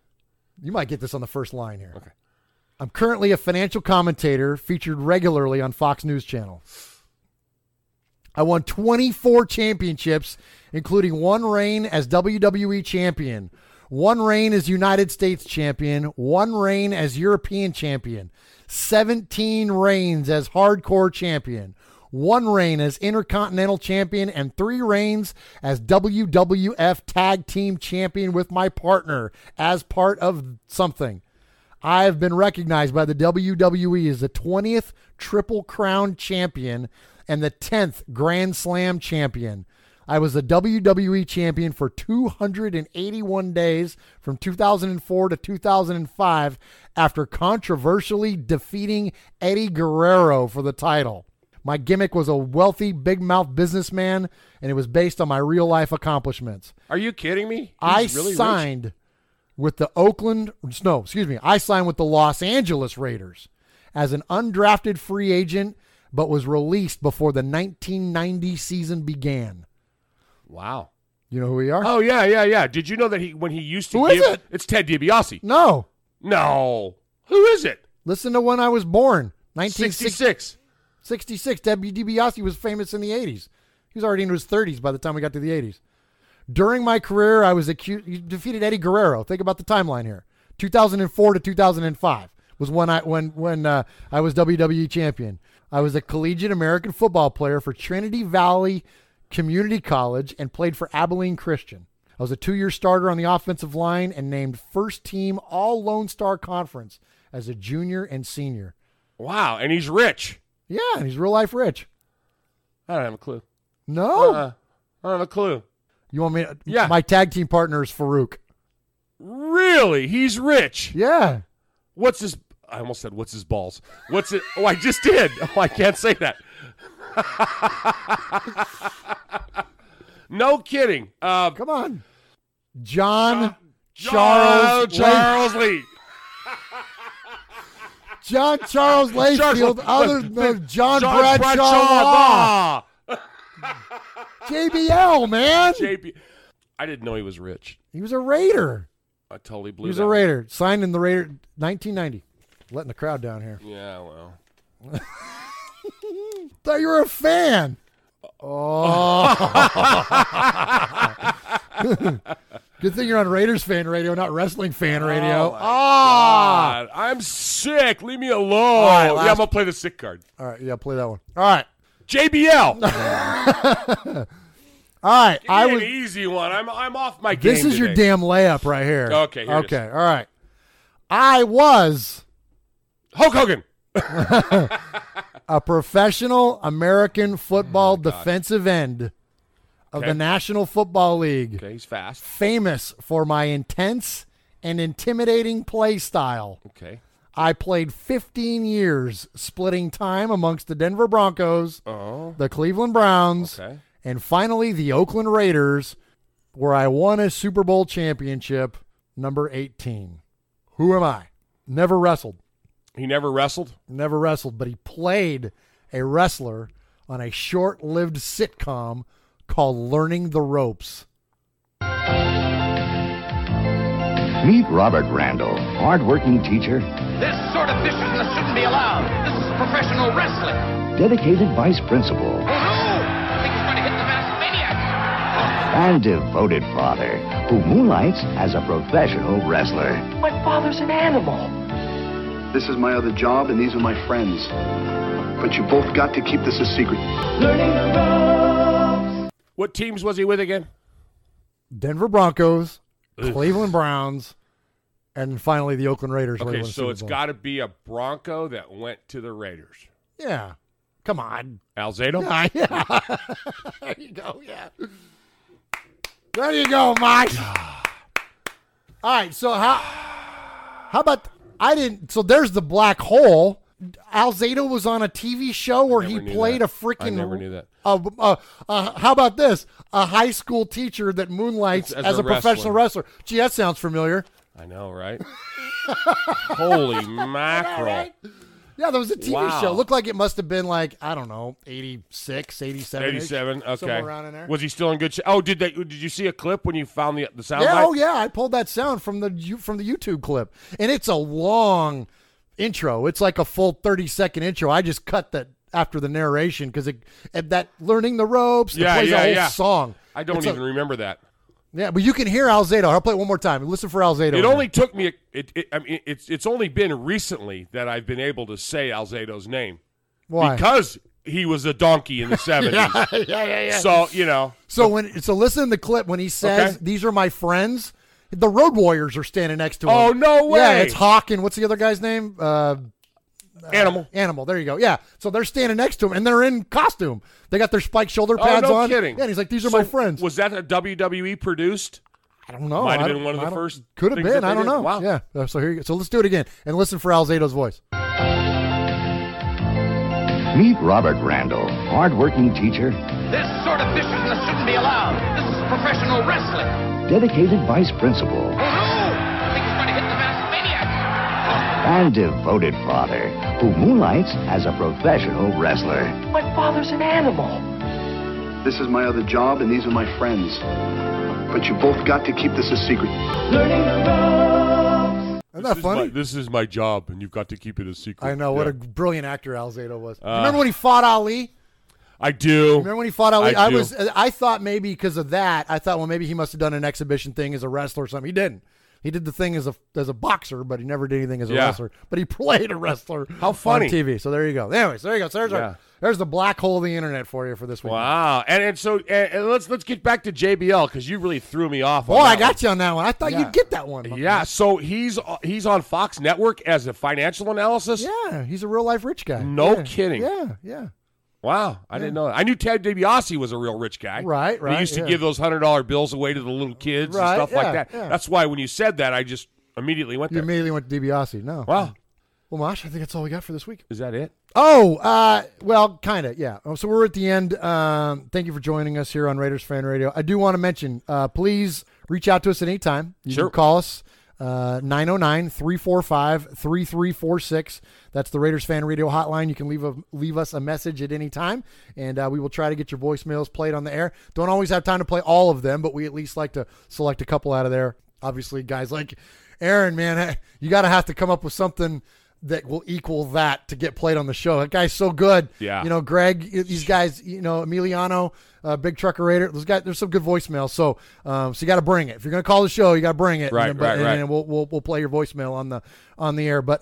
You might get this on the first line here. Okay. I'm currently a financial commentator featured regularly on Fox News Channel. I won 24 championships, including 1 reign as WWE champion, 1 reign as United States champion, 1 reign as European champion, 17 reigns as hardcore champion, 1 reign as Intercontinental champion, and 3 reigns as WWF Tag Team champion with my partner as part of something. I have been recognized by the WWE as the 20th Triple Crown champion and the 10th Grand Slam champion. I was the WWE champion for 281 days from 2004 to 2005 after controversially defeating Eddie Guerrero for the title. My gimmick was a wealthy, big-mouth businessman, and it was based on my real-life accomplishments. Are you kidding me? I signed with the Los Angeles Raiders as an undrafted free agent, but was released before the 1990 season began. Wow. You know who we are? Oh, yeah. Did you know that when he used to Who is it? It's Ted DiBiase. No. Who is it? Listen to when I was born. 1966. 66. Ted DiBiase was famous in the 80s. He was already in his 30s by the time we got to the 80s. During my career, I was he defeated Eddie Guerrero. Think about the timeline here. 2004 to 2005 was when I was WWE champion. I was a collegiate American football player for Trinity Valley Community College and played for Abilene Christian. I was a 2-year starter on the offensive line and named first team All Lone Star Conference as a junior and senior. Wow, and he's rich. Yeah, and he's real life rich. I don't have a clue. No? I don't have a clue. You want me to? Yeah. My tag team partner is Farouk. Really? He's rich? Yeah. I almost said, what's his balls? What's it? Oh, I just did. Oh, I can't say that. No kidding. Come on. Charles Lee. John Charles Layfield, other than John Bradshaw. JBL, man. I didn't know he was rich. He was a Raider. I totally blew He was that a one. Raider. Signed in the Raider 1990. Letting the crowd down here. Yeah, well. Thought you were a fan. Oh. Good thing you're on Raiders fan radio, not wrestling fan radio. God. I'm sick. Leave me alone. Right, I'm going to play the sick card. All right, yeah, play that one. All right. JBL. All right. Give me an easy one. I'm off my game This is today. your damn layup right here. Okay, here it is. All right. I was Hulk Hogan. a professional American football defensive end of the National Football League. Okay, he's fast. Famous for my intense and intimidating play style. Okay. I played 15 years splitting time amongst the Denver Broncos, the Cleveland Browns, and finally the Oakland Raiders, where I won a Super Bowl championship, number 18. Who am I? Never wrestled. He never wrestled? Never wrestled, but he played a wrestler on a short-lived sitcom called Learning the Ropes. Meet Robert Randall, hard-working teacher, This sort of viciousness shouldn't be allowed. This is professional wrestling. dedicated vice principal, Oh, no! I think he's going to hit the masked maniac. and devoted father who moonlights as a professional wrestler. My father's an animal. This is my other job, and these are my friends. But you both got to keep this a secret. What teams was he with again? Denver Broncos, Cleveland Browns, and finally the Oakland Raiders. Okay, so it's got to be a Bronco that went to the Raiders. Yeah. Come on. Alzado? Yeah. There you go, yeah. There you go, Mike. All right, so how about so there's the black hole. Alzado was on a TV show where he played a freaking. I never knew that. How about this? A high school teacher that moonlights as a professional wrestler. Gee, that sounds familiar. I know, right? Holy mackerel. Right? Yeah, there was a TV show. Looked like it must have been like, I don't know, 86, 87. 87, okay. Somewhere around in there. Was he still in good shape? Oh, did you see a clip when you found the sound Yeah, bite? oh yeah, I pulled that sound from the YouTube clip. And it's a long intro. It's like a full 30-second intro. I just cut that after the narration because that learning the ropes, it plays a whole song. I don't even remember that. Yeah, but you can hear Alzado. I'll play it one more time. Listen for Alzado. It only took me. It's only been recently that I've been able to say Alzado's name. Why? Because he was a donkey in the 70s. yeah. So you know. So listen to the clip when he says, "These are my friends." The Road Warriors are standing next to him. Oh no way! Yeah, it's Hawk and what's the other guy's name? Animal. Animal. There you go. Yeah. So they're standing next to him, and they're in costume. They got their spiked shoulder pads no on. kidding. Yeah, and he's like, "These are my friends." Was that a WWE produced? I don't know. Might have been one of the first. Could have been. I don't know. Wow. Yeah. So here you go. So let's do it again and listen for Alzado's voice. Meet Robert Randall, hard-working teacher, This sort of viciousness shouldn't be allowed. This is professional wrestling. dedicated vice principal, Oh, no! I think he's going to hit the masked maniac. and devoted father who moonlights as a professional wrestler. My father's an animal. This is my other job, and these are my friends. But you both got to keep this a secret. Isn't that funny? This is my job, and you've got to keep it a secret. I know. What a brilliant actor Alzado was. Uh, Remember when he fought Ali? I do. Remember when he fought Ali? I do. I thought maybe because of that, I thought, well, maybe he must have done an exhibition thing as a wrestler or something. He didn't. He did the thing as a boxer, but he never did anything as a wrestler. But he played a wrestler. How funny. On TV. So there you go. Anyways, there you go. So there's the black hole of the internet for you for this week. Wow. And let's get back to JBL because you really threw me off. Boy, I got you on that one. I thought you'd get that one. Yeah. So he's on Fox Network as a financial analysis. Yeah, he's a real life rich guy. No kidding. Yeah. Wow, I didn't know that. I knew Ted DiBiase was a real rich guy. Right. He used to give those $100 bills away to the little kids and stuff like that. Yeah. That's why when you said that, I just immediately went there. You immediately went to DiBiase. No. Wow. Well, Mosh, I think that's all we got for this week. Is that it? Oh, well, kind of, yeah. So we're at the end. Thank you for joining us here on Raiders Fan Radio. I do want to mention, please reach out to us at any time. You can call us 909-345-3346. That's the Raiders Fan Radio hotline. You can leave us a message at any time, and we will try to get your voicemails played on the air. Don't always have time to play all of them, but we at least like to select a couple out of there. Obviously, guys like Aaron, man, you got to have to come up with something that will equal that to get played on the show. That guy's so good. Yeah. You know, Greg, these guys, Emiliano, Big Trucker Raider, those guys, there's some good voicemails. So you got to bring it. If you're going to call the show, you got to bring it. Right. And we'll play your voicemail on the air. But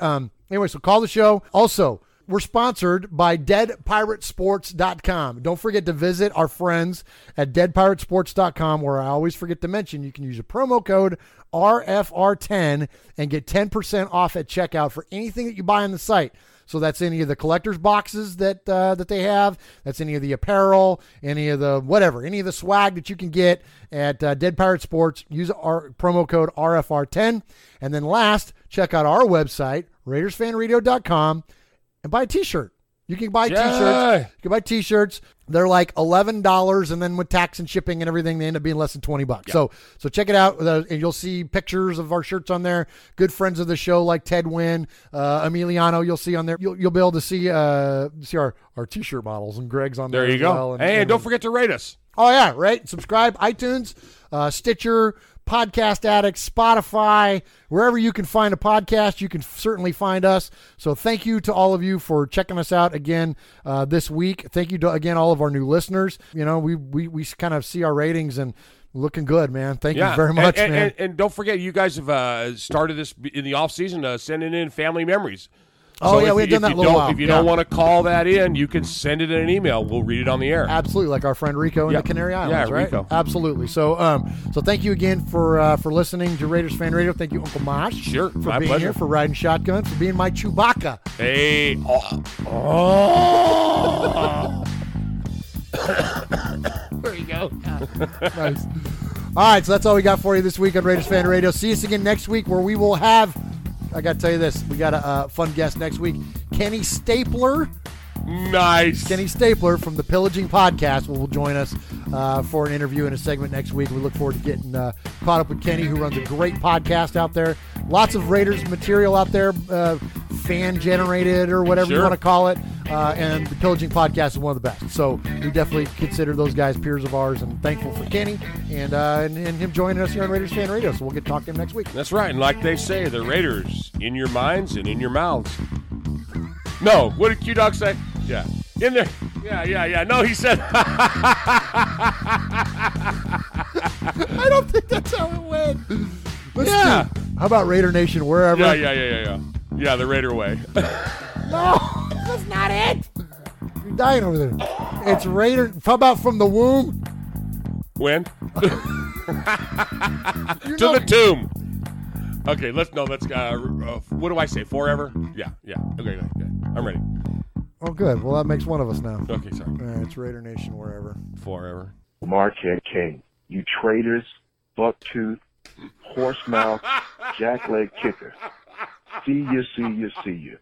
anyway, so call the show. Also, we're sponsored by deadpiratesports.com. Don't forget to visit our friends at deadpiratesports.com, where I always forget to mention you can use a promo code RFR10 and get 10% off at checkout for anything that you buy on the site. So that's any of the collector's boxes that they have. That's any of the apparel, any of the whatever, any of the swag that you can get at Dead Pirate Sports. Use our promo code RFR10. And then last, check out our website, RaidersFanRadio.com, and buy a T-shirt. You can buy T-shirts. You can buy T-shirts. They're like $11, and then with tax and shipping and everything, they end up being less than $20. Yeah. So check it out, and you'll see pictures of our shirts on there. Good friends of the show like Ted Wynn, Emiliano. You'll see on there. You'll be able to see our T-shirt models, and Greg's on there. There you go. Well, and don't forget to rate us. Oh yeah, right. Subscribe, iTunes, Stitcher, Podcast Addict, Spotify, wherever you can find a podcast, you can certainly find us. So thank you to all of you for checking us out again this week. Thank you to, again, all of our new listeners. You know, we kind of see our ratings and looking good, man. Thank you very much, man. And don't forget, you guys have started this in the off season, sending in family memories. Oh, yeah, we had done that a little while. If you don't want to call that in, you can send it in an email. We'll read it on the air. Absolutely, like our friend Rico in the Canary Islands, right? Rico. Absolutely. So so thank you again for listening to Raiders Fan Radio. Thank you, Uncle Mosh. Sure, for my being pleasure. here, for riding shotgun, for being my Chewbacca. Hey. There you go. Nice. All right, so that's all we got for you this week on Raiders Fan Radio. See us again next week, where we will have, I got to tell you this, we got a fun guest next week, Kenny Stapler. Nice. Kenny Stapler from the Pillaging Podcast will join us for an interview and a segment next week. We look forward to getting caught up with Kenny, who runs a great podcast out there. Lots of Raiders material out there, fan-generated or whatever you want to call it. And the Pillaging Podcast is one of the best. So we definitely consider those guys peers of ours, and thankful for Kenny and him joining us here on Raiders Fan Radio. So we'll get to talk to him next week. That's right. And like they say, the Raiders in your minds and in your mouths. No, what did Q-Dog say? Yeah. In there. Yeah. No, he said. I don't think that's how it went. How about Raider Nation wherever? Yeah. Yeah, the Raider way. No, that's not it. You're dying over there. It's Raider. How about from the womb? When? To the tomb. Okay, let's what do I say? Forever? Yeah. Okay. I'm ready. Oh, good. Well, that makes one of us now. Okay, sorry. All right, it's Raider Nation wherever. Forever. Marquette King, you traitors, bucktooth, horsemouth, jackleg kicker. See you.